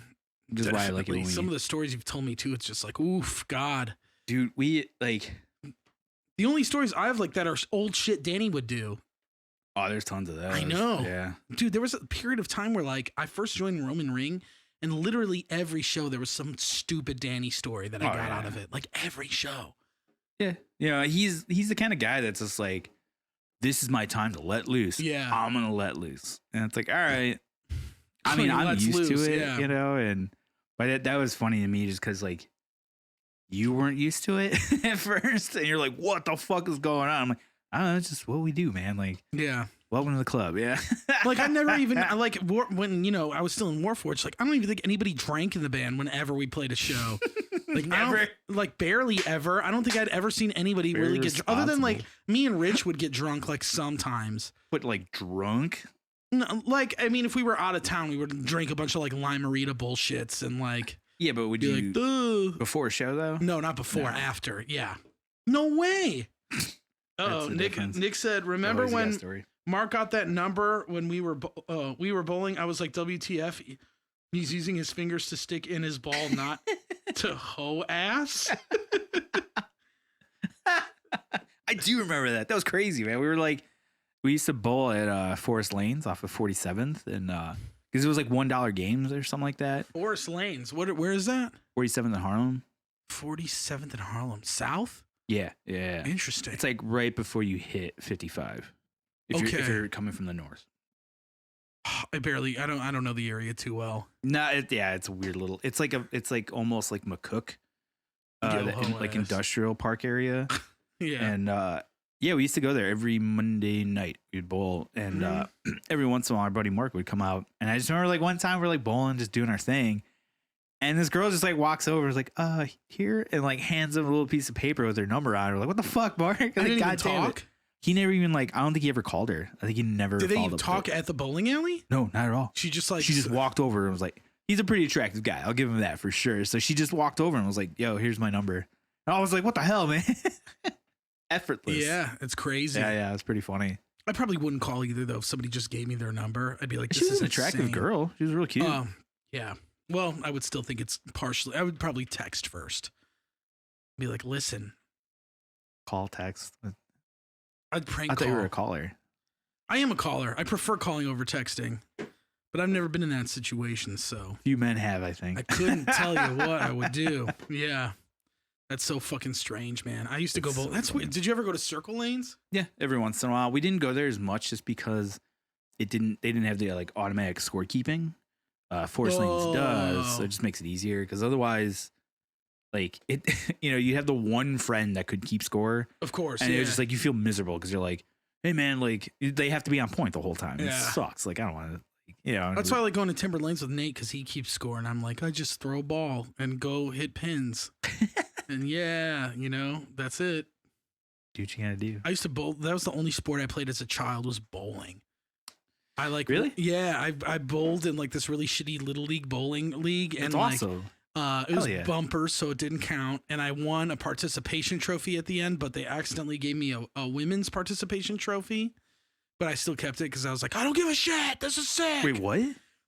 Just why I like it when some of the stories you've told me too. It's just like, oof, God. Dude, we like the only stories I have like that are old shit Danny would do. Oh, there's tons of those. I know. Yeah. Dude, there was a period of time where like I first joined Roman Ring and literally every show there was some stupid Danny story that I got out of it. Like every show. Yeah. You know, he's the kind of guy that's just like, this is my time to let loose. Yeah. I'm gonna let loose. And it's like, all right. I mean, I'm used to it, you know, and but that was funny to me just because like you weren't used to it at first, and you're like, "What the fuck is going on?" I'm like, "I don't know, it's just what we do, man." Like, yeah, welcome to the club, yeah. Like I never even like when you know I was still in Warforged. Like I don't even think anybody drank in the band whenever we played a show. Like never, like barely ever. I don't think I'd ever seen anybody really get other than like me and Rich would get drunk like sometimes. But like drunk. No, like I mean, if we were out of town, we would drink a bunch of like Lime-A-Rita bullshits and like. Yeah, but would you like, before a show though? No, not before. No. After. Yeah. No way. Oh, Nick said, remember when Mark got that number when we were bowling? I was like, WTF? He's using his fingers to stick in his ball, not to hoe ass. I do remember that. That was crazy, man. We used to bowl at Forest Lanes off of 47th, and because it was like $1 games or something like that. Forest Lanes. Where is that? 47th in Harlem. 47th in Harlem. South? Yeah. Interesting. It's like right before you hit 55. If you're coming from the north. I don't know the area too well. No, it's a weird little. It's like almost like McCook, industrial park area. Yeah. And we used to go there every Monday night. We'd bowl, and every once in a while, our buddy Mark would come out. And I just remember like one time we're like bowling, just doing our thing, and this girl just like walks over, is like, here, and like hands him a little piece of paper with her number on. We're like, what the fuck, Mark? Like, didn't even talk. He never even I don't think he ever called her. I think he never. Did they talk at the bowling alley? No, not at all. She just walked over and was like, he's a pretty attractive guy. I'll give him that for sure. So she just walked over and was like, yo, here's my number. And I was like, what the hell, man? Effortless. Yeah, it's crazy. Yeah, it's pretty funny. I probably wouldn't call either though. If somebody just gave me their number, I'd be like, she was an attractive girl. She was real cute. Yeah. Well, I would still think it's partially. I would probably text first. Be like, listen. Call, text. I'd prank call. I thought you were a caller. I am a caller. I prefer calling over texting, but I've never been in that situation. So few men have, I think. I couldn't tell you what I would do. Yeah, that's so fucking strange, man. I used to go bowl. That's weird. Did you ever go to Circle Lanes? Yeah, every once in a while. We didn't go there as much just because they didn't have the like automatic scorekeeping. Forest Lanes does, so it just makes it easier because otherwise. Like it, you have the one friend that could keep score, of course, and it was just like you feel miserable because you're like, hey man, like they have to be on point the whole time. It sucks. Like I don't want to, That's why I like going to Timber Lanes with Nate because he keeps score, and I'm like, I just throw a ball and go hit pins, and that's it. Do what you gotta do. I used to bowl. That was the only sport I played as a child was bowling. I like really, yeah. I bowled in like this really shitty little league bowling league, and that's awesome. It was bumpers, so it didn't count. And I won a participation trophy at the end, but they accidentally gave me a women's participation trophy. But I still kept it because I was like, I don't give a shit. This is sick. Wait, what?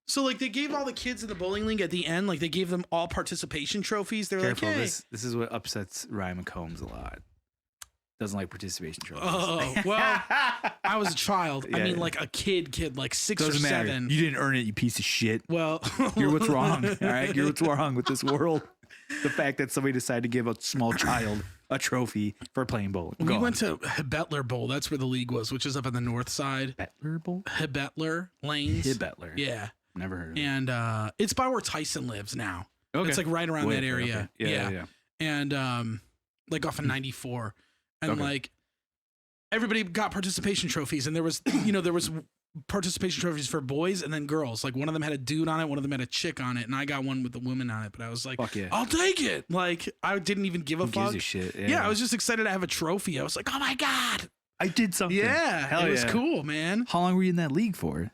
So like they gave all the kids in the bowling league at the end, like they gave them all participation trophies. They're Careful, like, hey. This is what upsets Ryan McCombs a lot. Doesn't like participation trophies. Oh, well, I was a child. I mean, like a kid, like 6 or 7. You didn't earn it, you piece of shit. Well, you're what's wrong. All right, you're what's wrong with this world. The fact that somebody decided to give a small child a trophy for playing bowling. We went to Hebetler Bowl. That's where the league was, which is up on the north side. Hebetler Bowl? Hebetler Lanes. Hebetler. Yeah. Never heard of it. And it's by where Tyson lives now. Okay. It's like right around that area. Okay. Yeah. And like off of 94. And like everybody got participation trophies, and there was participation trophies for boys and then girls. Like one of them had a dude on it, one of them had a chick on it, and I got one with the woman on it. But I was like, fuck yeah, I'll take it. Like I didn't even give a fuck. Gives a shit? Yeah, I was just excited to have a trophy. I was like, oh my god, I did something. Yeah, it was cool, man. How long were you in that league for?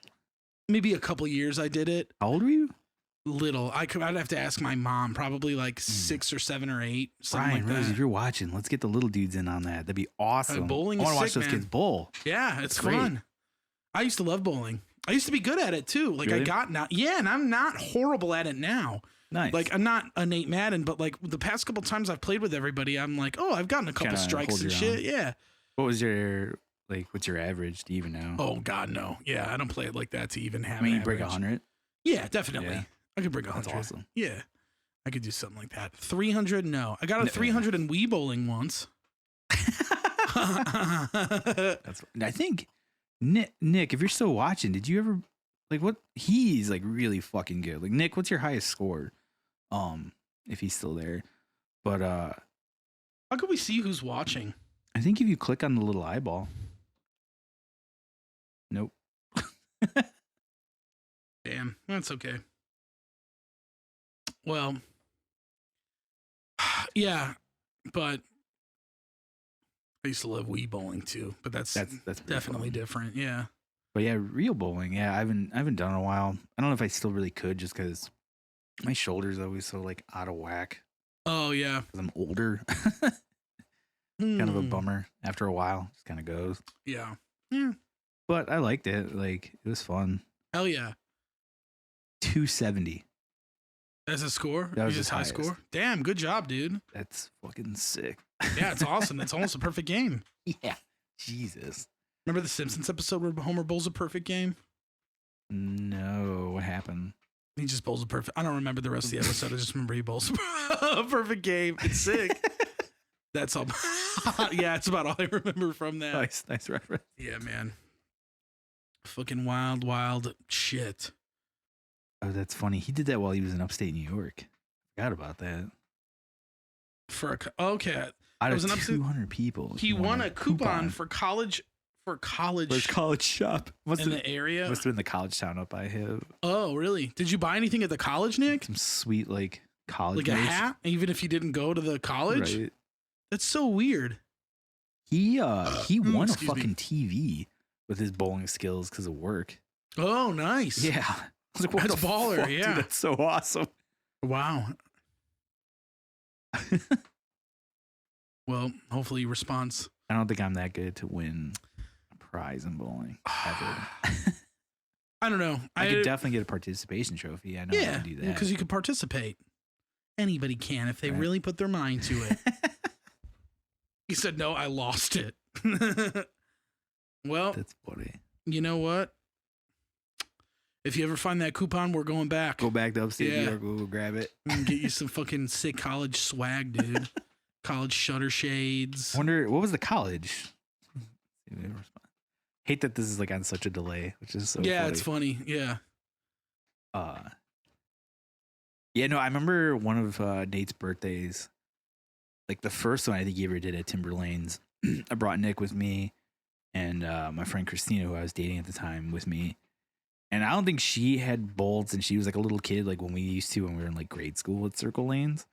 Maybe a couple years. I did it. How old were you? Little. I'd have to ask my mom. Probably like 6 or 7 or 8. Something Brian, like Rose, that. if you're watching, let's get the little dudes in on that. That'd be awesome. Bowling I is want to watch sick, those man. kids bowl. Yeah, it's fun. I used to love bowling. I used to be good at it too. Like really? I got now. Yeah, and I'm not horrible at it now. Nice. Like I'm not a Nate Madden, but like the past couple times I've played with everybody, I'm like, oh, I've gotten a couple strikes and shit. Yeah. What was your what's your average to even now? Oh God, no. Yeah, I don't play it like that to even have. I mean, you average. break 100. Yeah, definitely. Yeah. I could break 100. That's awesome. Yeah, I could do something like that. 300, no. I got a 300 in Wii bowling once. I think Nick, if you're still watching, did you ever what? He's like really fucking good. Like Nick, what's your highest score? If he's still there, but how can we see who's watching? I think if you click on the little eyeball. Nope. Damn, that's okay. Well, yeah, but I used to love Wii bowling too, but that's definitely different. Yeah. But yeah, real bowling. Yeah, I haven't done it in a while. I don't know if I still really could just because my shoulder's always so like out of whack. Oh yeah. Because I'm older. Kind of a bummer after a while. Just kind of goes. Yeah. Yeah. But I liked it. Like it was fun. Hell yeah. 270. As a score? That was his high highest. score? Damn, good job, dude. That's fucking sick. Yeah, it's awesome. It's almost a perfect game. Yeah. Jesus. Remember the Simpsons episode where Homer bowls a perfect game? No. What happened? He just bowls a perfect. I don't remember the rest of the episode. I just remember he bowls a perfect game. It's sick. That's all. Yeah, it's about all I remember from that. Nice reference. Yeah, man. Fucking wild shit. Oh, that's funny. He did that while he was in upstate New York. Forgot about that. Okay. Out was of an 200 people. He won a coupon for college. For his college shop. In the area. Must have been the college town up I have. Oh, really? Did you buy anything at the college, Nick? Some sweet college. Like a hat, even if you didn't go to the college. Right. That's so weird. He won a fucking TV with his bowling skills because of work. Oh, nice. Yeah. I was like, what that's the baller. fuck, Yeah, dude? That's so awesome. Wow. Well, hopefully he responds. I don't think I'm that good to win a prize in bowling ever. I don't know. I could definitely get a participation trophy. I know how to do that. Because you could participate. Anybody can if they really put their mind to it. He said, no, I lost it. Well, that's funny. You know what? If you ever find that coupon, we're going back. Go back to upstate New York. We'll grab it. And get you some fucking sick college swag, dude. College shutter shades. Wonder, what was the college? Hate that this is on such a delay, which is so funny. It's funny. Yeah. Yeah, no, I remember one of Nate's birthdays. The first one I think he ever did at Timberlane's. I brought Nick with me and my friend Christina, who I was dating at the time, with me. And I don't think she had bowls, and she was a little kid, when we used to when we were in grade school at Circle Lanes.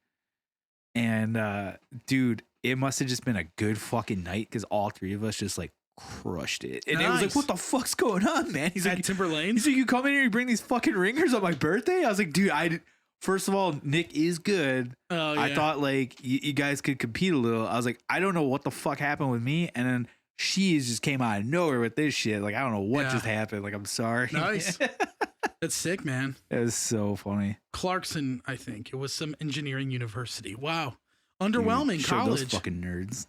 And dude, it must have just been a good fucking night because all three of us just crushed it. And it was what the fuck's going on, man? He's at Timberlane's. He's like, you come in here, you bring these fucking ringers on my birthday? I was like, dude, first of all, Nick is good. Oh, yeah. I thought you guys could compete a little. I was like, I don't know what the fuck happened with me. And then she just came out of nowhere with this shit. I don't know what just happened. I'm sorry. Nice. That's sick, man. It was so funny. Clarkson, I think. It was some engineering university. Wow. Underwhelming. Dude, college. Those fucking nerds.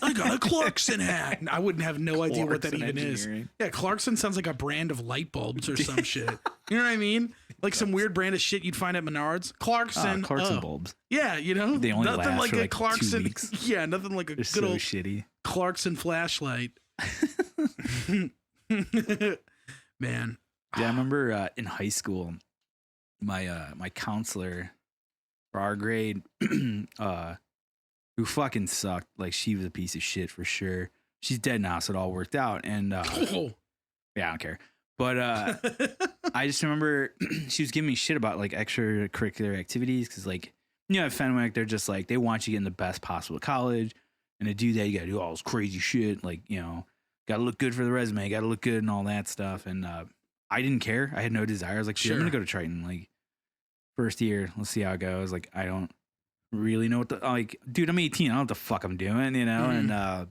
I got a Clarkson hat. I wouldn't have no idea what that even is. Yeah, Clarkson sounds like a brand of light bulbs or some shit. You know what I mean? Some weird brand of shit you'd find at Menards. Clarkson. Clarkson bulbs. Yeah, They only nothing last like for a Clarkson. 2 weeks. Yeah, nothing like a They're good old shitty. Clarkson flashlight. Man. Yeah, I remember in high school, my counselor for our grade, who fucking sucked. She was a piece of shit for sure. She's dead now, so it all worked out. And yeah, I don't care. But I just remember she was giving me shit about extracurricular activities because at Fenwick they're just they want you to get in the best possible college, and to do that you gotta do all this crazy shit gotta look good for the resume, gotta look good and all that stuff. And I didn't care. I had no desire. I was like, sure, I'm gonna go to Triton. First year, let's see how it goes. I don't really know what dude, I'm 18. I don't know what the fuck I'm doing, Mm-hmm. And I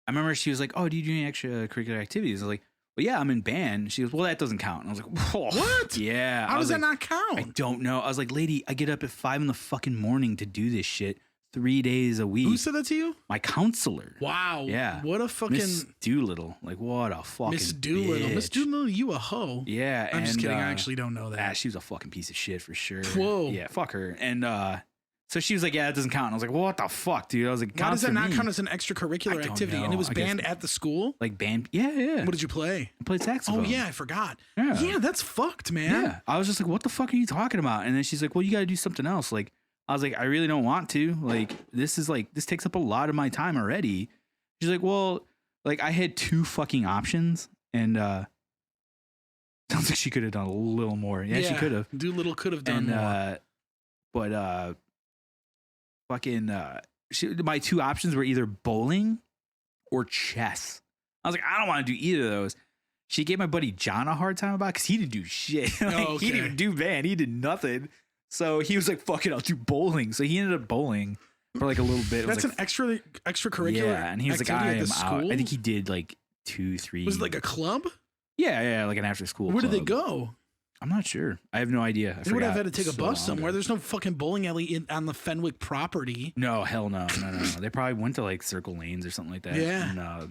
remember she was like, oh, do you do any extracurricular activities? I was like, well, yeah, I'm in band. She goes, well, that doesn't count. And I was like, whoa, what? Yeah. How does that not count? I don't know. I was like, lady, I get up at 5 in the fucking morning to do this shit 3 days a week. Who said that to you? My counselor. Wow. Yeah. What a fucking Miss Doolittle. What a fucking Miss Doolittle. bitch. Miss Doolittle, you a hoe. Yeah. I'm just kidding. I actually don't know that. She was a fucking piece of shit for sure. Whoa. Yeah, fuck her. And so she was like, yeah, it doesn't count. And I was like, well, what the fuck, dude? I was like, why does that not count as an extracurricular activity? Know. And it was band at the school? Band? Yeah. What did you play? I played saxophone. Oh, yeah, I forgot. Yeah, that's fucked, man. Yeah. I was just like, what the fuck are you talking about? And then she's like, well, you got to do something else. I was like, I really don't want to. This takes up a lot of my time already. She's like, well, I had 2 fucking options. And sounds like she could have done a little more. Yeah, she could have. Doolittle could have done more. But my 2 options were either bowling or chess. I was like, I don't want to do either of those. She gave my buddy John a hard time about it because he didn't do shit. He didn't even do band. He did nothing. So he was like, fuck it, I'll do bowling. So he ended up bowling for a little bit. That's an extracurricular. Yeah, and he was like, I am out. School? I think he did 2, 3. Was it a club? Yeah, an after school. Where club. did they go? I'm not sure. I have no idea. They would have had to take a bus somewhere. There's no fucking bowling alley on the Fenwick property. No, hell no. They probably went to like Circle Lanes or something like that. Yeah.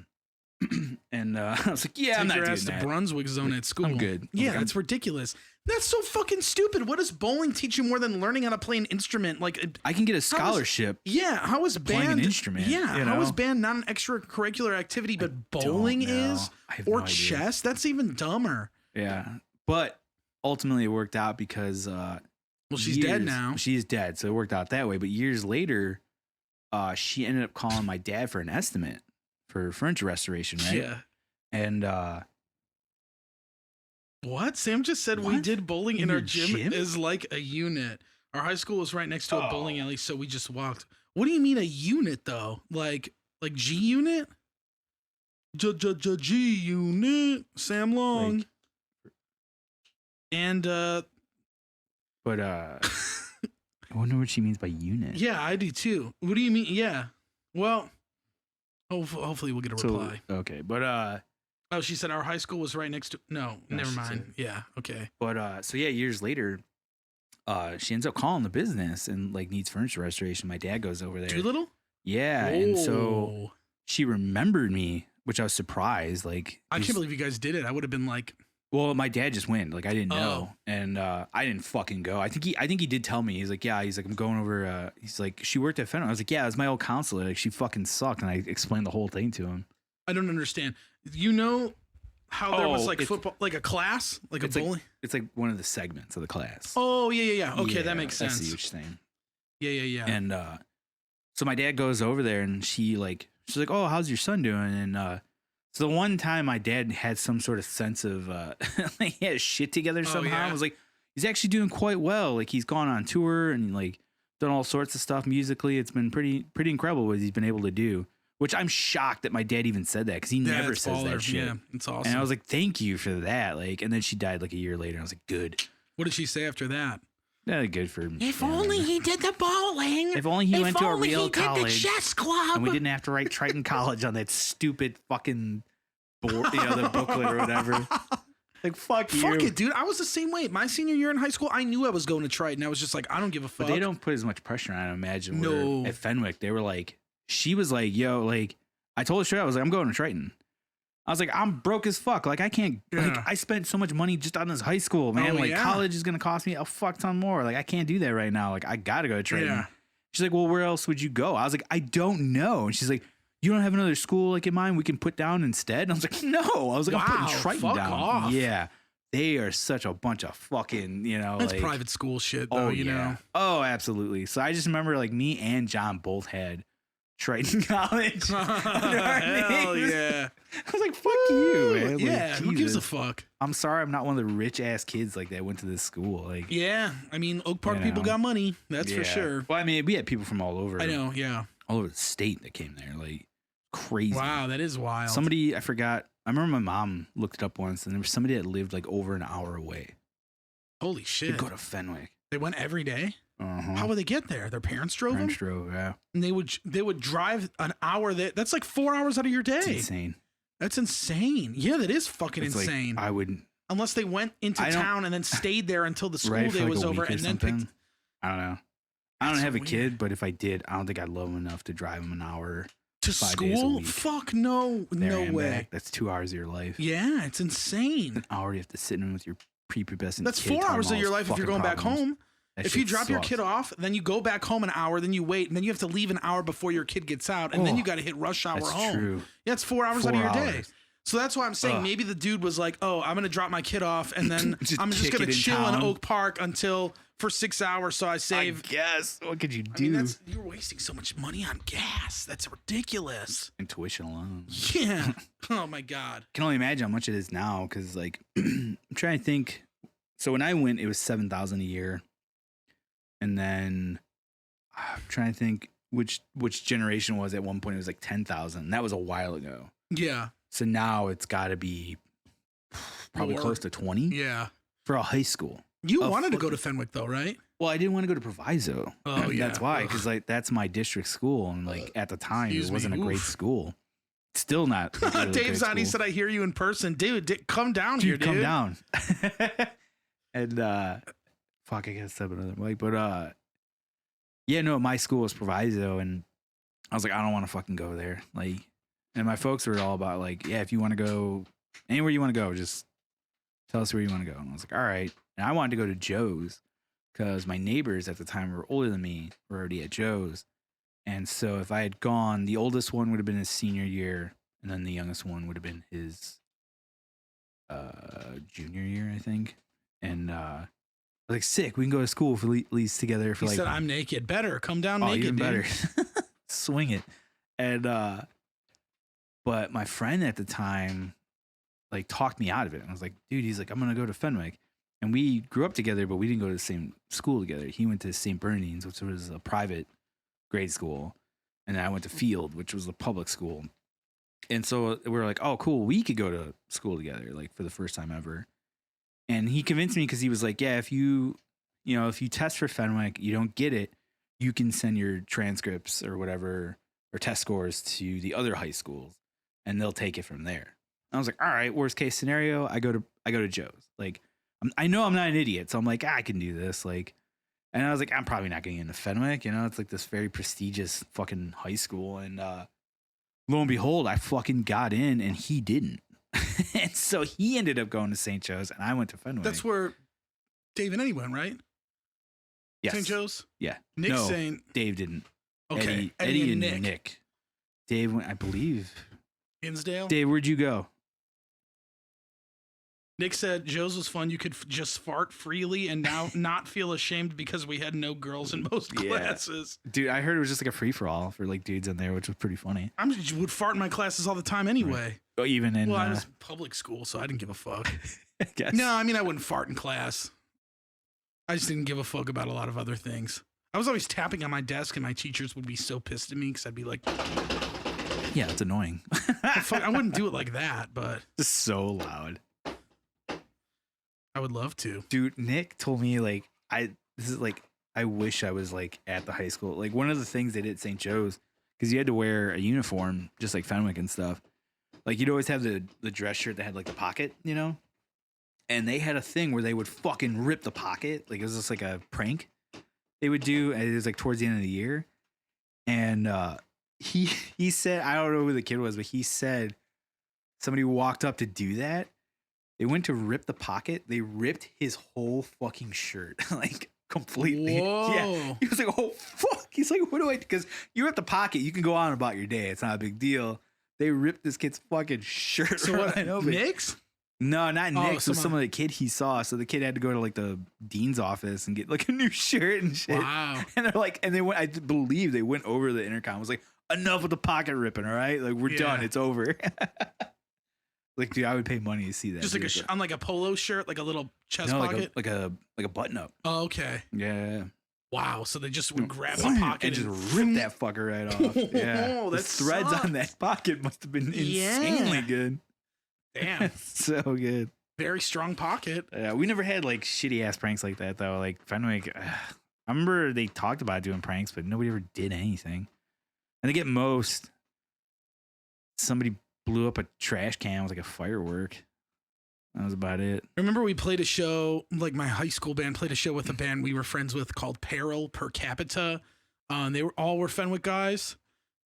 And I was like, yeah, I'm not doing that. The Brunswick zone at school. I'm good. Yeah, that's ridiculous. That's so fucking stupid. What does bowling teach you more than learning how to play an instrument? Like, I can get a scholarship. How is band playing an instrument? Yeah, how is band not an extracurricular activity, but bowling is? Or chess? That's even dumber. Yeah, but ultimately it worked out because she's dead now. She's dead, so it worked out that way. But years later, she ended up calling my dad for an estimate for furniture restoration, right? Yeah. And what? Sam just said we did bowling in our gym is like a unit. Our high school was right next to a bowling alley, so we just walked. What do you mean a unit though? Like G unit? G unit. Sam Long. And but I wonder what she means by unit. Yeah, I do too. What do you mean? Yeah. Well, hopefully we'll get a reply. Okay, but she said our high school was right next to. No, never mind. Yeah, okay. But so yeah, years later, she ends up calling the business and like needs furniture restoration. My dad goes over there. Doolittle? Yeah, and so she remembered me, which I was surprised. Like, I can't believe you guys did it. I would have been like, well, my dad just went. Like, I didn't know, and I didn't fucking go. I think he did tell me. He's like, yeah. He's like, I'm going over. He's like, she worked at Fenwick. I was like, yeah, it was my old counselor. Like, she fucking sucked, and I explained the whole thing to him. I don't understand. You know how there was like football, like a class, like a bowling. It's like one of the segments of the class. Oh yeah. Okay, that makes sense. That's a huge thing. Yeah. And so my dad goes over there, and she's like, oh, how's your son doing? And so the one time my dad had some sort of sense of like he had his shit together somehow. I was like, he's actually doing quite well. Like, he's gone on tour and like done all sorts of stuff musically. It's been pretty incredible what he's been able to do. Which I'm shocked that my dad even said that, because he never says that shit. Yeah, it's awesome. And I was like, thank you for that. Like, and then she died like a year later. And I was like, good. What did she say after that? Yeah, good for him. If only he did the bowling. If only he went to a real college. Did the chess club. And we didn't have to write Triton College on that stupid fucking board, the booklet or whatever. Like, fuck you. Fuck it, dude. I was the same way. My senior year in high school, I knew I was going to Triton. I was just like, I don't give a fuck. But they don't put as much pressure on it, I imagine. No. At Fenwick, they were like, she was like, yo, like, I told her straight, I was like, I'm going to Triton. I was like, I'm broke as fuck. Like, I can't, like, I spent so much money just on this high school, man. College is going to cost me a fuck ton more. Like, I can't do that right now. Like, I got to go to Triton. Yeah. She's like, well, where else would you go? I was like, I don't know. And she's like, you don't have another school like in mind we can put down instead? And I was like, no. I was like, I'm putting Triton down. Off. Yeah. They are such a bunch of fucking, That's like private school shit, though, you know? Oh, absolutely. So I just remember, like, me and John both had Triton College. Hell yeah. I was like, fuck you, man. Yeah, like, who gives a fuck? I'm sorry I'm not one of the rich ass kids like that went to this school. Like, yeah, I mean, Oak Park people got money. That's for sure. Well, I mean, we had people from all over. I know, yeah. All over the state that came there. Like, crazy. Wow, that is wild. Somebody, I forgot. I remember my mom looked it up once, and there was somebody that lived like over an hour away. Holy shit. They'd go to Fenwick. They went every day? Uh-huh. How would they get there? Their parents drove them? Parents drove, yeah. And they would drive an hour there. That's like 4 hours out of your day. It's insane. That's insane. Yeah, that is fucking insane. Like, I wouldn't. Unless they went into town and then stayed there until the school day was over and then picked. I don't know. I don't have a kid, but if I did, I don't think I'd love him enough to drive him an hour to school. Fuck no, no way. Back. That's 2 hours of your life. Yeah, it's insane. An hour you have to sit in with your prepubescent. That's 4 hours of your life if you're going back home. If you drop your kid off, then you go back home an hour, then you wait, and then you have to leave an hour before your kid gets out, and then you got to hit rush hour home. That's true. Yeah, it's 4 hours out of your day. So that's why I'm saying maybe the dude was like, oh, I'm going to drop my kid off, and then I'm just going to chill in Oak Park for 6 hours so I save. I guess. What could you do? I mean, you're wasting so much money on gas. That's ridiculous. And tuition alone. Yeah. Oh, my God. I can only imagine how much it is now because, like, I'm trying to think. So when I went, it was $7,000 a year. And then I'm trying to think which generation was at one point. It was like 10,000. That was a while ago. Yeah. So now it's got to be probably close to 20. Yeah. For a high school. You wanted to go to Fenwick though, right? Well, I didn't want to go to Proviso. Oh, yeah. That's why, because like that's my district school, and like at the time it wasn't a great school. It's still not. Really Dave's on. He said, "I hear you in person, dude. Come down here, dude. Come down." And fuck, I gotta step another mic. But yeah, no, my school was proviso, and I was like, I don't want to fucking go there. Like, and my folks were all about like, yeah, if you want to go anywhere you want to go, just tell us where you want to go. And I was like, all right. And I wanted to go to Joe's because my neighbors at the time were older than me, were already at Joe's. And so if I had gone, the oldest one would have been his senior year, and then the youngest one would have been his junior year, I think. And I was like, sick, we can go to school for at least together for he like. said, I'm naked. Better come down naked, even dude. better. Swing it. And but my friend at the time like talked me out of it. And I was like, dude, he's like, I'm gonna go to Fenwick. And we grew up together, but we didn't go to the same school together. He went to St. Bernardines, which was a private grade school, and then I went to Field, which was a public school. And so we were like, oh, cool, we could go to school together, like for the first time ever. And he convinced me because he was like, yeah, if you test for Fenwick, you don't get it, you can send your transcripts or whatever or test scores to the other high schools, and they'll take it from there. I was like, all right, worst case scenario, I go to Joe's. Like, I know I'm not an idiot, so I'm like, I can do this. Like, and I was like, I'm probably not getting into Fenwick. You know, it's like this very prestigious fucking high school. And lo and behold, I fucking got in, and he didn't. And so he ended up going to St. Joe's, and I went to Fenwick. That's where Dave and Eddie went, right? Yes. St. Joe's? Yeah. Nick's no, saying. Dave didn't. Okay. Eddie and Nick. Dave went, I believe. Hinsdale? Dave, where'd you go? Nick said Joe's was fun. You could just fart freely and now not feel ashamed because we had no girls in most classes. Dude, I heard it was just like a free-for-all for like dudes in there, which was pretty funny. I would fart in my classes all the time anyway. Right. Oh, even in... Well, I was public school, so I didn't give a fuck. I guess. No, I mean, I wouldn't fart in class. I just didn't give a fuck about a lot of other things. I was always tapping on my desk, and my teachers would be so pissed at me because I'd be like... Yeah, it's annoying. I wouldn't do it like that, but... Just so loud. I would love to. Dude, Nick told me like I wish I was like at the high school. Like one of the things they did at St. Joe's, because you had to wear a uniform just like Fenwick and stuff. Like you'd always have the dress shirt that had like the pocket, you know? And they had a thing where they would fucking rip the pocket. Like it was just like a prank they would do, and it was like towards the end of the year. And he said, I don't know who the kid was, but he said somebody walked up to do that. They went to rip the pocket. They ripped his whole fucking shirt, like completely. Whoa. Yeah. He was like, oh, fuck. He's like, what do I do? Because you rip the pocket, you can go on about your day. It's not a big deal. They ripped this kid's fucking shirt. So what, Nick's? No, not Nick's. It was some of the kid he saw. So the kid had to go to like the dean's office and get like a new shirt and shit. Wow. And they're like, and they went, I believe they went over the intercom. Was like, enough with the pocket ripping, all right? Like, we're done. It's over. Like, dude, I would pay money to see that. Just like on like a polo shirt, like a little chest pocket? Like a button up. Oh, okay. Yeah. Wow. So they just would grab the pocket and just rip that fucker right off. Yeah. Oh, the threads on that pocket must have been insanely good. Damn. So good. Very strong pocket. Yeah, we never had like shitty ass pranks like that though. Like Fenwick, I remember they talked about doing pranks, but nobody ever did anything. And they get most. Somebody blew up a trash can with like a firework. That was about it. Remember we played a show, like my high school band played a show with a band we were friends with called Peril Per Capita. They were Fenwick guys.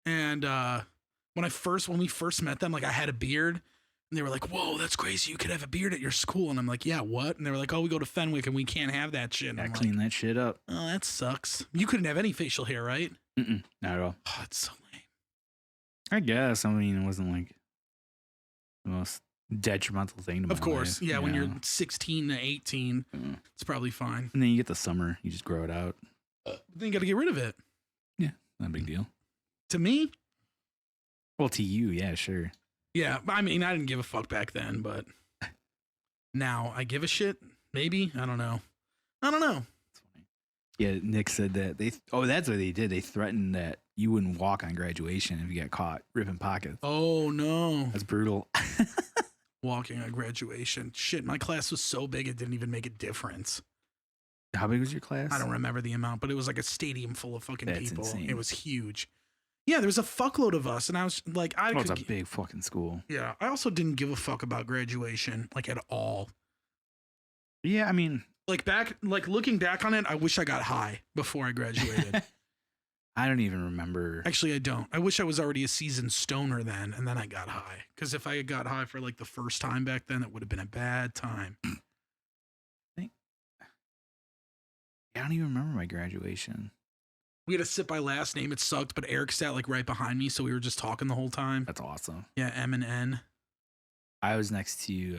And when we first met them, like I had a beard and they were like, whoa, that's crazy. You could have a beard at your school. And I'm like, yeah, what? And they were like, oh, we go to Fenwick and we can't have that shit. And I I'm clean like, that shit up. Oh, that sucks. You couldn't have any facial hair, right? Mm-mm, not at all. Oh, it's so lame. I guess. I mean, it wasn't like the most detrimental thing to my Of course. life, Yeah, when you're 16 to 18, it's probably fine. And then you get the summer, you just grow it out. Then you got to get rid of it. Yeah, not a big deal. To me? Well, to you, yeah, sure. Yeah, I mean, I didn't give a fuck back then, but now I give a shit. Maybe. I don't know. Yeah, Nick said that that's what they did. They threatened that you wouldn't walk on graduation if you got caught ripping pockets. Oh, no. That's brutal. Walking on graduation. Shit, my class was so big it didn't even make a difference. How big was your class? I don't remember the amount, but it was like a stadium full of fucking people. Insane. It was huge. Yeah, there was a fuckload of us, and I was like, it's a big fucking school. Yeah, I also didn't give a fuck about graduation, like at all. Yeah, I mean, looking back on it, I wish I got high before I graduated. I don't even remember. Actually, I don't. I wish I was already a seasoned stoner then, and then I got high. Because if I had got high for like the first time back then, it would have been a bad time. I don't even remember my graduation. We had to sit by last name. It sucked, but Eric sat like right behind me, so we were just talking the whole time. That's awesome. Yeah, M and N. I was next to you.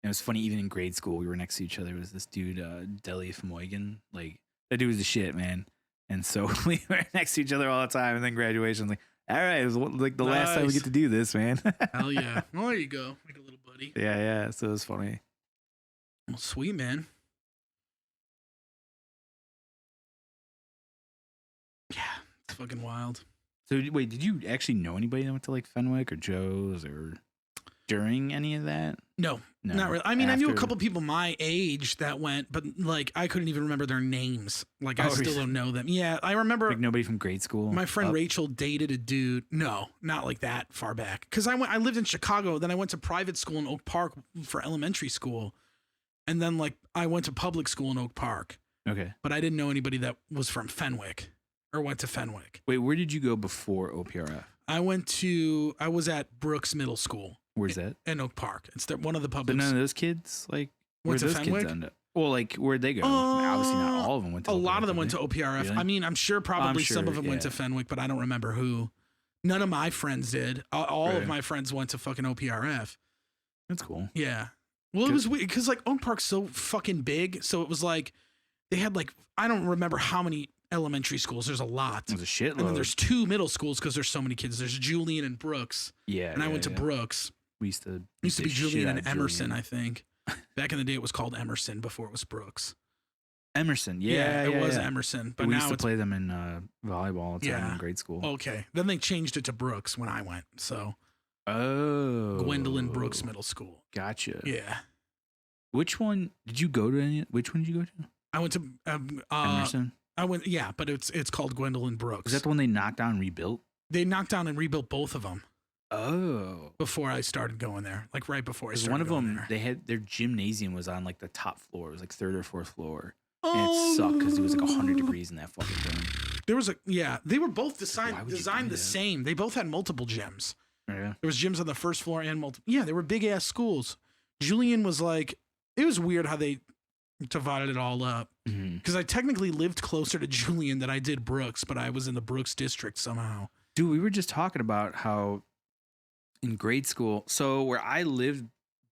It was funny, even in grade school, we were next to each other. It was this dude, Deli Moigan. Like, that dude was the shit, man. And so we were next to each other all the time. And then graduation, like, all right, it was like the last time we get to do this, man. Hell yeah. Well, there you go. Like a little buddy. Yeah. So it was funny. Well, sweet, man. Yeah, it's fucking wild. So wait, did you actually know anybody that went to like Fenwick or Joe's or during any of that? No, not really. I mean, I knew a couple people my age that went, but like I couldn't even remember their names. Like I still don't know them. Yeah, I remember. Like nobody from grade school. My friend Rachel dated a dude. No, not like that far back. Because I lived in Chicago. Then I went to private school in Oak Park for elementary school, and then like I went to public school in Oak Park. Okay, but I didn't know anybody that was from Fenwick or went to Fenwick. Wait, where did you go before OPRF? I was at Brooks Middle School. Where's that? In Oak Park. It's one of the public. But none of those kids like went to those Fenwick? kids end up? Well, like where'd they go? I mean, obviously, not all of them went to. A lot of them went to OPRF. Really? I mean, I'm sure some of them went to Fenwick, but I don't remember who. None of my friends did. All of my friends went to fucking OPRF. That's cool. Yeah. Well, it was weird because like Oak Park's so fucking big, so it was like they had like I don't remember how many elementary schools. There's a lot. There's a shitload. And then there's 2 middle schools because there's so many kids. There's Julian and Brooks. Yeah. And I went to Brooks. We used to be Julian and Emerson, I think. Back in the day, it was called Emerson before it was Brooks. Emerson, it was Emerson. But we now used to play them in volleyball all the time in grade school. Okay. Then they changed it to Brooks when I went. So. Oh. Gwendolyn Brooks Middle School. Gotcha. Yeah. Which one did you go to? Which one did you go to? I went to Emerson. But it's called Gwendolyn Brooks. Is that the one they knocked down and rebuilt? They knocked down and rebuilt both of them. Oh. Before I started going there, like right before I started. One of them, there. they had their gymnasium was on like the top floor. It was like 3rd or 4th floor. And it sucked because it was like 100 degrees in that fucking thing. There was they were both designed the same. They both had multiple gyms. Yeah. There was gyms on the first floor and multiple. Yeah, they were big ass schools. Julian was like, it was weird how they divided it all up. Because I technically lived closer to Julian than I did Brooks, but I was in the Brooks district somehow. Dude, we were just talking about how in grade school, so where I lived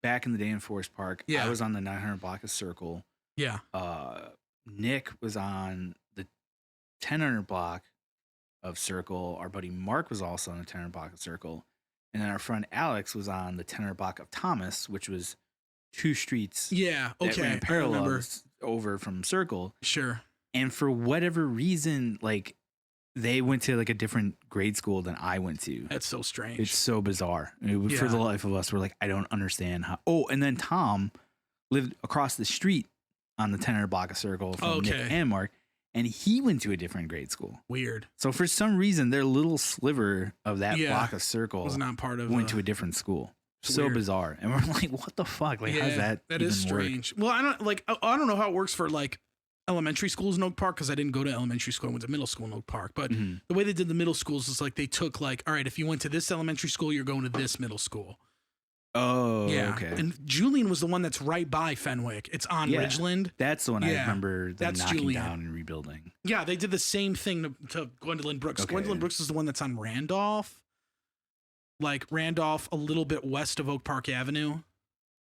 back in the day in Forest Park, I was on the 900 block of Circle. Yeah. Nick was on the 1000 block of Circle. Our buddy Mark was also on the 1000 block of Circle. And then our friend Alex was on the 1000 block of Thomas, which was 2 streets. Yeah, okay. That ran parallel over from Circle. Sure. And for whatever reason, like, they went to like a different grade school than I went to. That's so strange. It's so bizarre. For the life of us, we're like, I don't understand how. Oh, and then Tom lived across the street on the 1000 block of Circle from Nick and Mark, and he went to a different grade school. Weird. So for some reason, their little sliver of that block of Circle was not part of. Went to a different school. So weird. Bizarre, and we're like, what the fuck? Like, how's that? That is strange. Work? Well, I don't know how it works for like elementary schools in Oak Park because I didn't go to elementary school. I went to middle school in Oak Park. But the way they did the middle schools is like they took like, all right, if you went to this elementary school, you're going to this middle school. Oh, yeah. Okay. And Julian was the one that's right by Fenwick. It's on Ridgeland. That's the one I remember them knocking down and rebuilding. Yeah, they did the same thing to Gwendolyn Brooks. Okay. Gwendolyn Brooks is the one that's on Randolph. Like Randolph, a little bit west of Oak Park Avenue.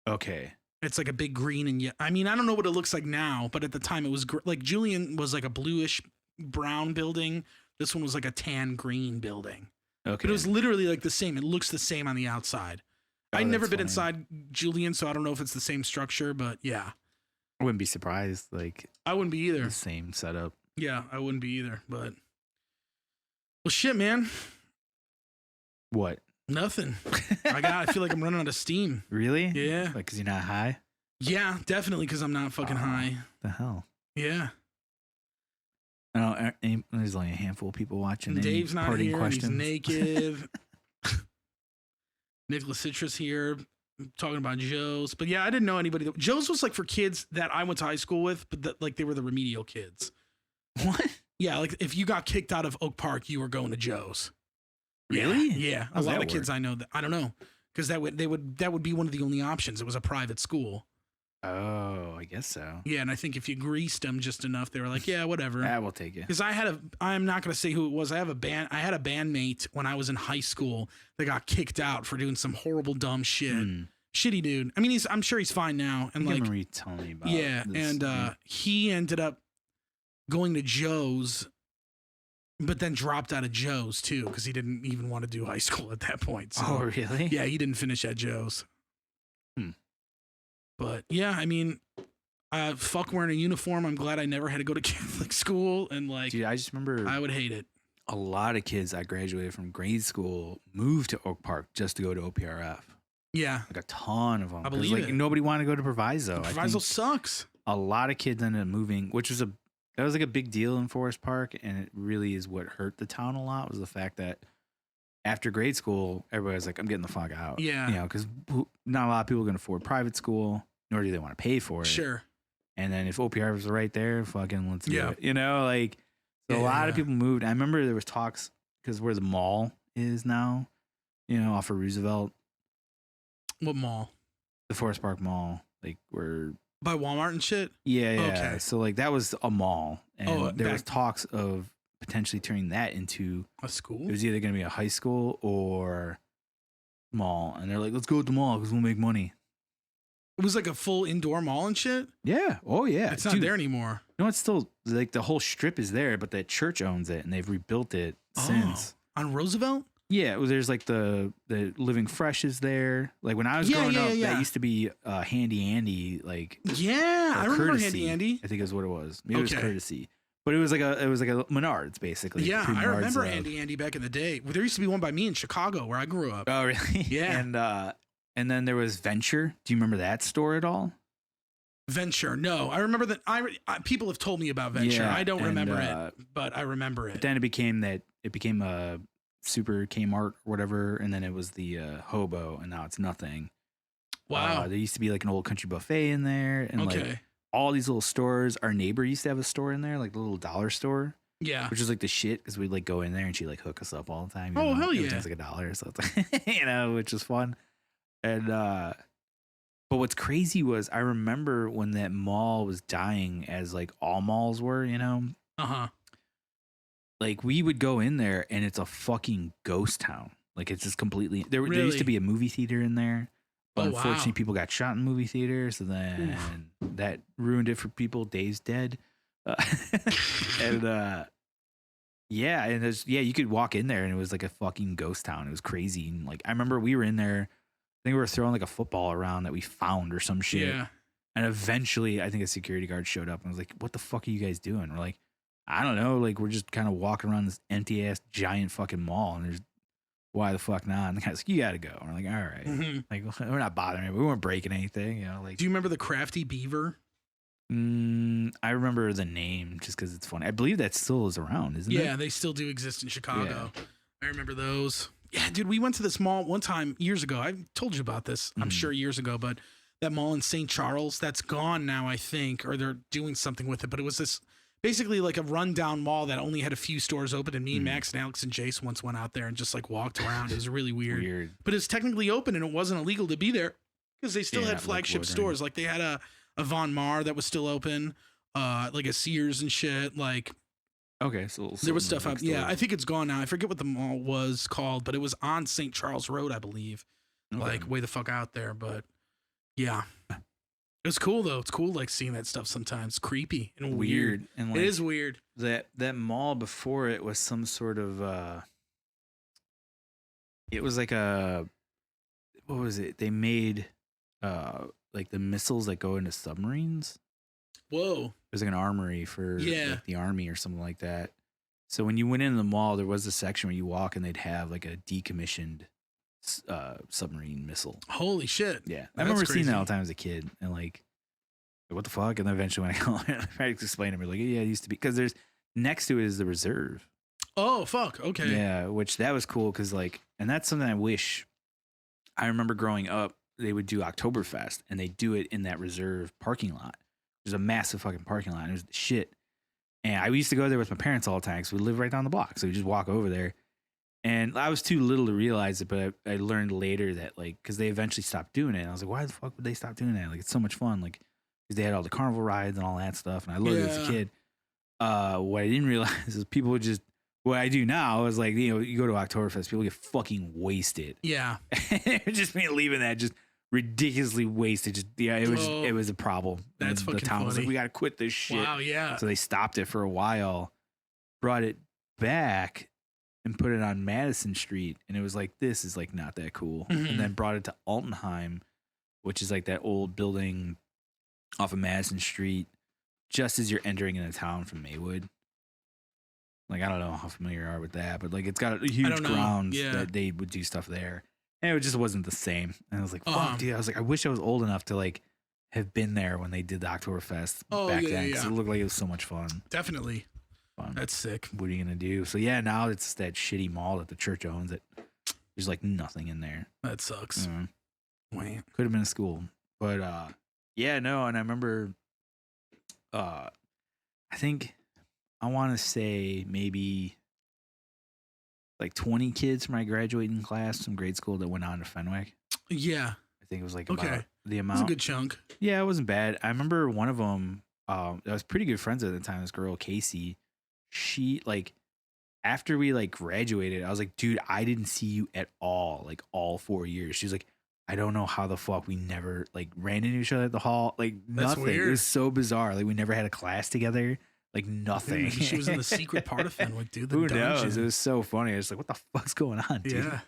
Okay. It's like a big green and I mean, I don't know what it looks like now, but at the time it was like Julian was like a bluish brown building. This one was like a tan green building. Okay. But it was literally like the same. It looks the same on the outside. I'd never been inside Julian, so I don't know if it's the same structure, but yeah. I wouldn't be surprised. Like, I wouldn't be either. The same setup. Yeah, I wouldn't be either, but well, shit, man. What? Nothing. I feel like I'm running out of steam. Really? Yeah. Like, because you're not high? Yeah, definitely because I'm not fucking high. The hell? Yeah. No, there's only a handful of people watching. Dave's not here. He's naked. Nicholas Citrus here. talking about Joe's. But yeah, I didn't know anybody. Joe's was like for kids that I went to high school with, but that, like they were the remedial kids. What? Yeah, like if you got kicked out of Oak Park, you were going to Joe's. Really? Yeah. A lot of kids I know that I don't know because that would be one of the only options. It was a private school. Oh, I guess so. Yeah, and I think if you greased them just enough, they were like, yeah, whatever. I will take it. Because I'm not going to say who it was. I had a bandmate when I was in high school that got kicked out for doing some horrible, dumb shit. Shitty dude. I mean, I'm sure he's fine now. And I like, remember you telling me about this. And he ended up going to Joe's, but then dropped out of Joe's too because he didn't even want to do high school at that point. So, oh, really? Yeah, he didn't finish at Joe's. But yeah, I mean, fuck wearing a uniform. I'm glad I never had to go to Catholic school. And like, dude, I just remember I would hate it. A lot of kids I graduated from grade school moved to Oak Park just to go to OPRF. Yeah. Like a ton of them. I believe like it. Nobody wanted to go to Proviso. Proviso sucks. A lot of kids ended up moving, which was that was like a big deal in Forest Park. And it really is what hurt the town a lot was the fact that after grade school, everybody was like, I'm getting the fuck out. Yeah. You know, because not a lot of people can afford private school, nor do they want to pay for it. Sure. And then if OPR was right there, fucking let's do it. You know, like, so a lot of people moved. I remember there was talks because where the mall is now, you know, off of Roosevelt. What mall? The Forest Park Mall. Like, where. By Walmart and shit? Yeah, yeah. Okay. So, like, that was a mall. And there was back talks of potentially turning that into a school. It was either going to be a high school or mall, and they're like, "Let's go with the mall because we'll make money." It was like a full indoor mall and shit. Yeah. Oh yeah. It's not there anymore. No, it's still like the whole strip is there, but the church owns it, and they've rebuilt it since. On Roosevelt. Yeah, well, there's like the Living Fresh is there. Like when I was growing up, that used to be Handy Andy. Like I remember Courtesy, Handy Andy. I think is what it was. Maybe it was Courtesy. But it was like a Menards basically. Yeah, I remember Handy Andy back in the day. There used to be one by me in Chicago where I grew up. Oh, really? Yeah. And then there was Venture. Do you remember that store at all? Venture, no. I remember that. People have told me about Venture. Yeah, I don't remember it, but I remember it. But then it became a Super Kmart or whatever, and then it was the Hobo, and now it's nothing. Wow. There used to be like an old country buffet in there, and like all these little stores. Our neighbor used to have a store in there, like the little dollar store. Yeah. Which was like the shit because we'd like go in there and she'd like hook us up all the time. Oh, hell yeah. Everything's like $1. So it's like, you know, which was fun. And, but what's crazy was I remember when that mall was dying as like all malls were, you know? Like we would go in there and it's a fucking ghost town. Like it's just completely, there used to be a movie theater in there. But unfortunately, people got shot in movie theaters, so then that ruined it for people. Dave's dead, and you could walk in there and it was like a fucking ghost town. It was crazy. And like I remember we were in there. I think we were throwing like a football around that we found or some shit. Yeah. And eventually, I think a security guard showed up and was like, "What the fuck are you guys doing?" We're like, "I don't know. Like we're just kind of walking around this empty ass giant fucking mall, and there's." Why the fuck not? And the guy's like, you gotta go. And we're like, all right. Like, we're not bothering it. We weren't breaking anything, you know. Like, do you remember the Crafty Beaver? I remember the name just because it's funny. I believe that still is around, isn't it? Yeah, they still do exist in Chicago. Yeah. I remember those. Yeah, dude, we went to this mall one time years ago. I told you about this, I'm sure years ago, but that mall in St. Charles, that's gone now, I think, or they're doing something with it. But it was this basically like a rundown mall that only had a few stores open, and me, Max, and Alex and Jace once went out there and just like walked around. It was really weird. But it's technically open, and it wasn't illegal to be there because they still had flagship stores. Like they had a Von Mar that was still open, like a Sears and shit. Like so there was stuff up. Yeah, I think it's gone now. I forget what the mall was called, but it was on St. Charles Road, I believe. Like way the fuck out there, but yeah. It was cool though. It's cool like seeing that stuff sometimes. Creepy and weird. And like, it is weird. That mall before it was some sort of it was like a, what was it? They made like the missiles that go into submarines. Whoa. It was like an armory for like the army or something like that. So when you went into the mall, there was a section where you walk and they'd have like a decommissioned submarine missile. Holy shit. Yeah. I remember seeing that all the time as a kid and like, what the fuck? And then eventually when I tried to explain to me, like, yeah, it used to be, because there's next to it is the reserve. Oh, fuck. Okay. Yeah. Which that was cool because like, and that's something I wish I remember growing up. they would do Oktoberfest, and they do it in that reserve parking lot. There's a massive fucking parking lot. And it was shit. And I used to go there with my parents all the time because we live right down the block. So we just walk over there. And I was too little to realize it, but I learned later that, like, because they eventually stopped doing it. And I was like, why the fuck would they stop doing that? Like, it's so much fun. Like, because they had all the carnival rides and all that stuff. And I loved it as a kid. What I didn't realize is people would just, what I do now is, like, you know, you go to Oktoberfest, people get fucking wasted. Yeah. Just me leaving that just ridiculously wasted. Just, yeah, it was a problem. That's fucking the town funny. was like, we got to quit this shit. Wow, yeah. So they stopped it for a while, brought it back, and put it on Madison Street. And it was like, this is like not that cool. Mm-hmm. And then brought it to Altenheim, which is like that old building off of Madison Street, just as you're entering into town from Maywood. Like, I don't know how familiar you are with that, but like it's got a huge grounds that they would do stuff there. And it just wasn't the same. And I was like, fuck, dude. I was like, I wish I was old enough to like have been there when they did the Oktoberfest back then. Because it looked like it was so much fun. Definitely. Fun. That's sick. What are you going to do? So yeah, now it's that shitty mall that the church owns. There's like nothing in there. That sucks. Could have been a school. But yeah, no. And I remember, I think I want to say maybe like 20 kids from my graduating class from grade school that went on to Fenwick. Yeah. I think it was like about the amount. It was a good chunk. Yeah, it wasn't bad. I remember one of them, I was pretty good friends at the time, this girl, Casey. She, like, after we, like, graduated, I was like, dude, I didn't see you at all, like, all 4 years. She's like, I don't know how the fuck we never, like, ran into each other at the hall. Like, nothing. Weird. It was so bizarre. Like, we never had a class together. Like, nothing. Dude, she was in the secret part of Fenwick, dude. Who knows? It was so funny. I was like, what the fuck's going on, dude? Yeah.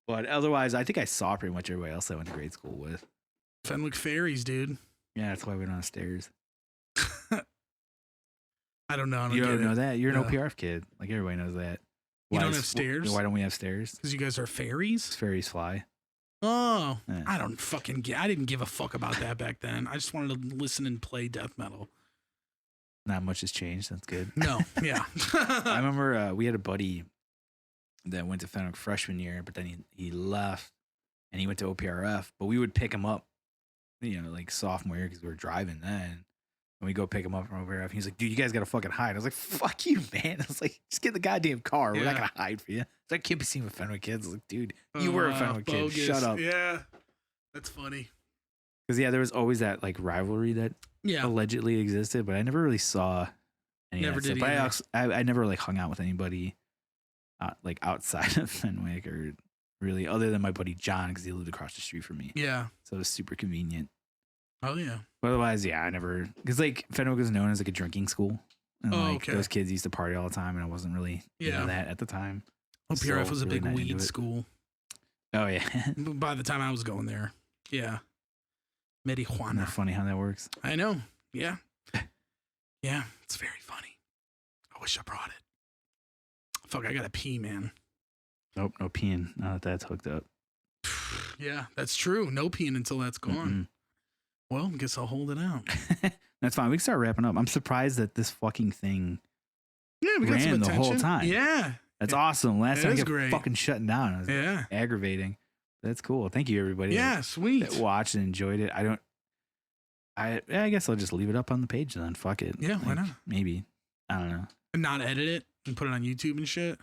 But otherwise, I think I saw pretty much everybody else I went to grade school with. Fenwick Ferries, dude. Yeah, that's why we went on stairs. I don't know. You don't know that? You're an OPRF kid. Like, everybody knows that. You don't have stairs? Why don't we have stairs? Because you guys are fairies? Fairies fly. Oh, yeah. I don't fucking get. I didn't give a fuck about that back then. I just wanted to listen and play death metal. Not much has changed. That's good. No, yeah. I remember we had a buddy that went to Fenwick freshman year, but then he left and he went to OPRF. But we would pick him up, you know, like sophomore year because we were driving then. And we go pick him up from OPRF. He's like, dude, you guys got to fucking hide. I was like, fuck you, man. I was like, just get in the goddamn car. We're not going to hide for you. It's like, I can't be seen with Fenwick kids. I was like, dude, you were a Fenwick kid. Shut up. Yeah. That's funny. Because, yeah, there was always that like rivalry that allegedly existed, but I never really saw any of that stuff. But I never like hung out with anybody like outside of Fenwick or really other than my buddy John because he lived across the street from me. Yeah. So it was super convenient. Oh, yeah. But otherwise, yeah, I never, because like Fenwick was known as like a drinking school. And like those kids used to party all the time and I wasn't really into that at the time. OPRF was a big weed school. Oh, yeah. By the time I was going there. Yeah. Marijuana. Isn't that funny how that works? I know. Yeah. Yeah. It's very funny. I wish I brought it. Fuck, I gotta pee, man. Nope, no peeing. Now that that's hooked up. Yeah, that's true. No peeing until that's gone. Well, I guess I'll hold it out. That's fine. We can start wrapping up. I'm surprised that this fucking thing we got ran some the whole time. Yeah. That's awesome. Last time I great. fucking shutting down. It was aggravating. That's cool. Thank you, everybody. Yeah, sweet. That watched and enjoyed it. I guess I'll just leave it up on the page then. Fuck it. Yeah, like, why not? Maybe. I don't know. And not edit it and put it on YouTube and shit?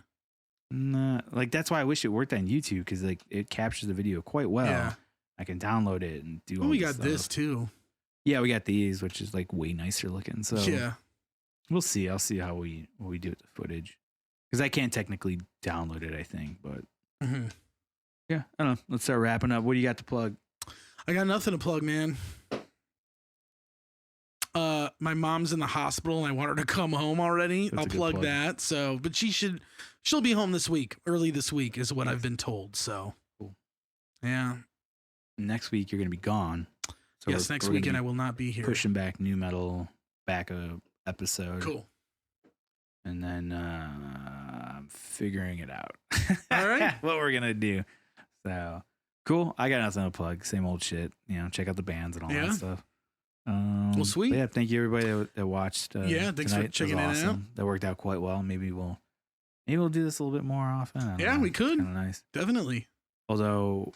Nah, like that's why I wish it worked on YouTube because like it captures the video quite well. Yeah. I can download it and do all we this got stuff. This too. Yeah, we got these, which is like way nicer looking. So yeah, we'll see. I'll see how we do with the footage because I can't technically download it. I think, but yeah, I don't know. Let's start wrapping up. What do you got to plug? I got nothing to plug, man. My mom's in the hospital and I want her to come home already. I'll plug that. So, but she'll be home this week, early this week is what I've been told. So, cool. Yeah. Next week you're going to be gone. So yes, next weekend I will not be here. Pushing back new metal back a episode. Cool. And then I'm figuring it out. All right. What we're going to do. So, cool. I got nothing to plug. Same old shit. You know, check out the bands and all that stuff. Well, sweet. Yeah, thank you everybody that watched. Thanks for checking it out. That worked out quite well. Maybe we'll do this a little bit more often. We could. Kind of nice. Definitely. Although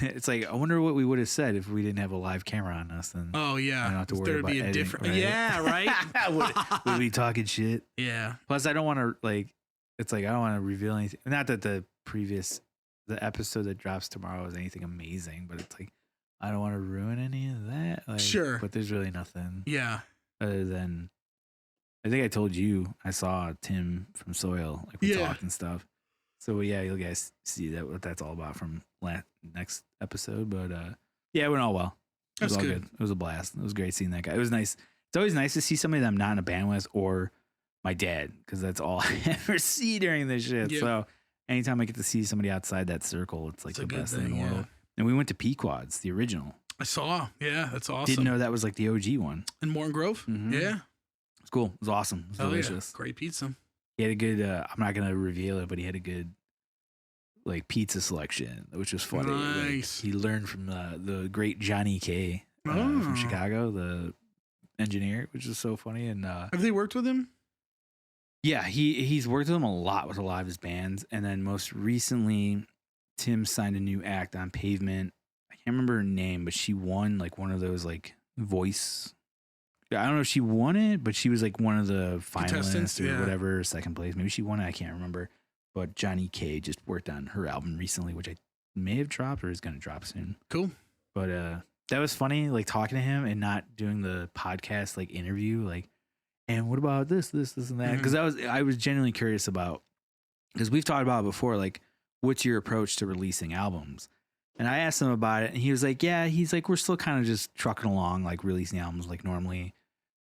it's like, I wonder what we would have said if we didn't have a live camera on us. And oh yeah, I don't have to worry there'd about be a editing, different. right? Yeah, right. would we talking shit? Yeah. Plus, I don't want to like. It's like I don't want to reveal anything. Not that the episode that drops tomorrow is anything amazing, but it's like I don't want to ruin any of that. Like, sure. But there's really nothing. Yeah. Other than, I think I told you I saw Tim from Soil. Like we talked and stuff. So yeah, you'll guys see what that's all about from next episode. But yeah, it went all well. It was all good. It was a blast. It was great seeing that guy. It was nice. It's always nice to see somebody that I'm not in a band with or my dad, because that's all I ever see during this shit. Yep. So anytime I get to see somebody outside that circle, it's like the best thing in the world. And we went to Pequod's, the original. I saw. Yeah, that's awesome. Didn't know that was like the OG one. In Morton Grove? Mm-hmm. Yeah. It's cool. It was awesome. It was delicious. Yeah. Great pizza. He had a good, I'm not going to reveal it, but he had a good like pizza selection, which was funny. Nice. Like, he learned from the great Johnny K from Chicago, the engineer, which is so funny. And have they worked with him? Yeah, he's worked with him a lot with a lot of his bands. And then most recently, Tim signed a new act on Pavement. I can't remember her name, but she won like one of those like voice. I don't know if she won it, but she was like one of the finalists or whatever, second place. Maybe she won it. I can't remember. But Johnny K just worked on her album recently, which I may have dropped or is going to drop soon. Cool. But that was funny, like talking to him and not doing the podcast like interview, like, and what about this, and that? Because I was genuinely curious about, because we've talked about it before, like, what's your approach to releasing albums? And I asked him about it, and he was like, yeah, he's like, we're still kind of just trucking along, like releasing albums like normally.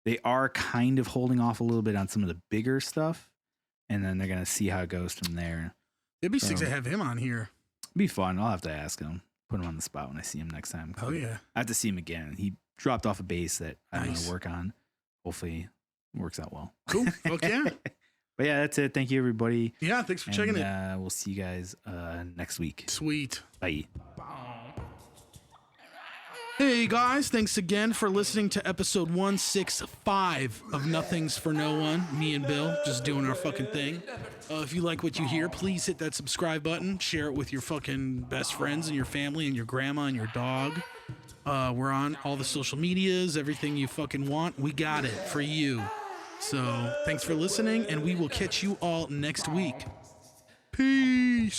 They are kind of holding off a little bit on some of the bigger stuff, and then they're going to see how it goes from there. It'd be sick to have him on here. It'd be fun. I'll have to ask him, put him on the spot when I see him next time. Oh, yeah. I have to see him again. He dropped off a bass that I'm going to work on. Hopefully it works out well. Cool. Fuck yeah. But yeah, that's it. Thank you, everybody. Yeah, thanks for checking it. We'll see you guys next week. Sweet. Bye. Hey guys, thanks again for listening to episode 165 of Nothing's for No One. Me and Bill just doing our fucking thing. If you like what you hear, please hit that subscribe button. Share it with your fucking best friends and your family and your grandma and your dog. We're on all the social medias, everything you fucking want. We got it for you. So thanks for listening, and we will catch you all next week. Peace.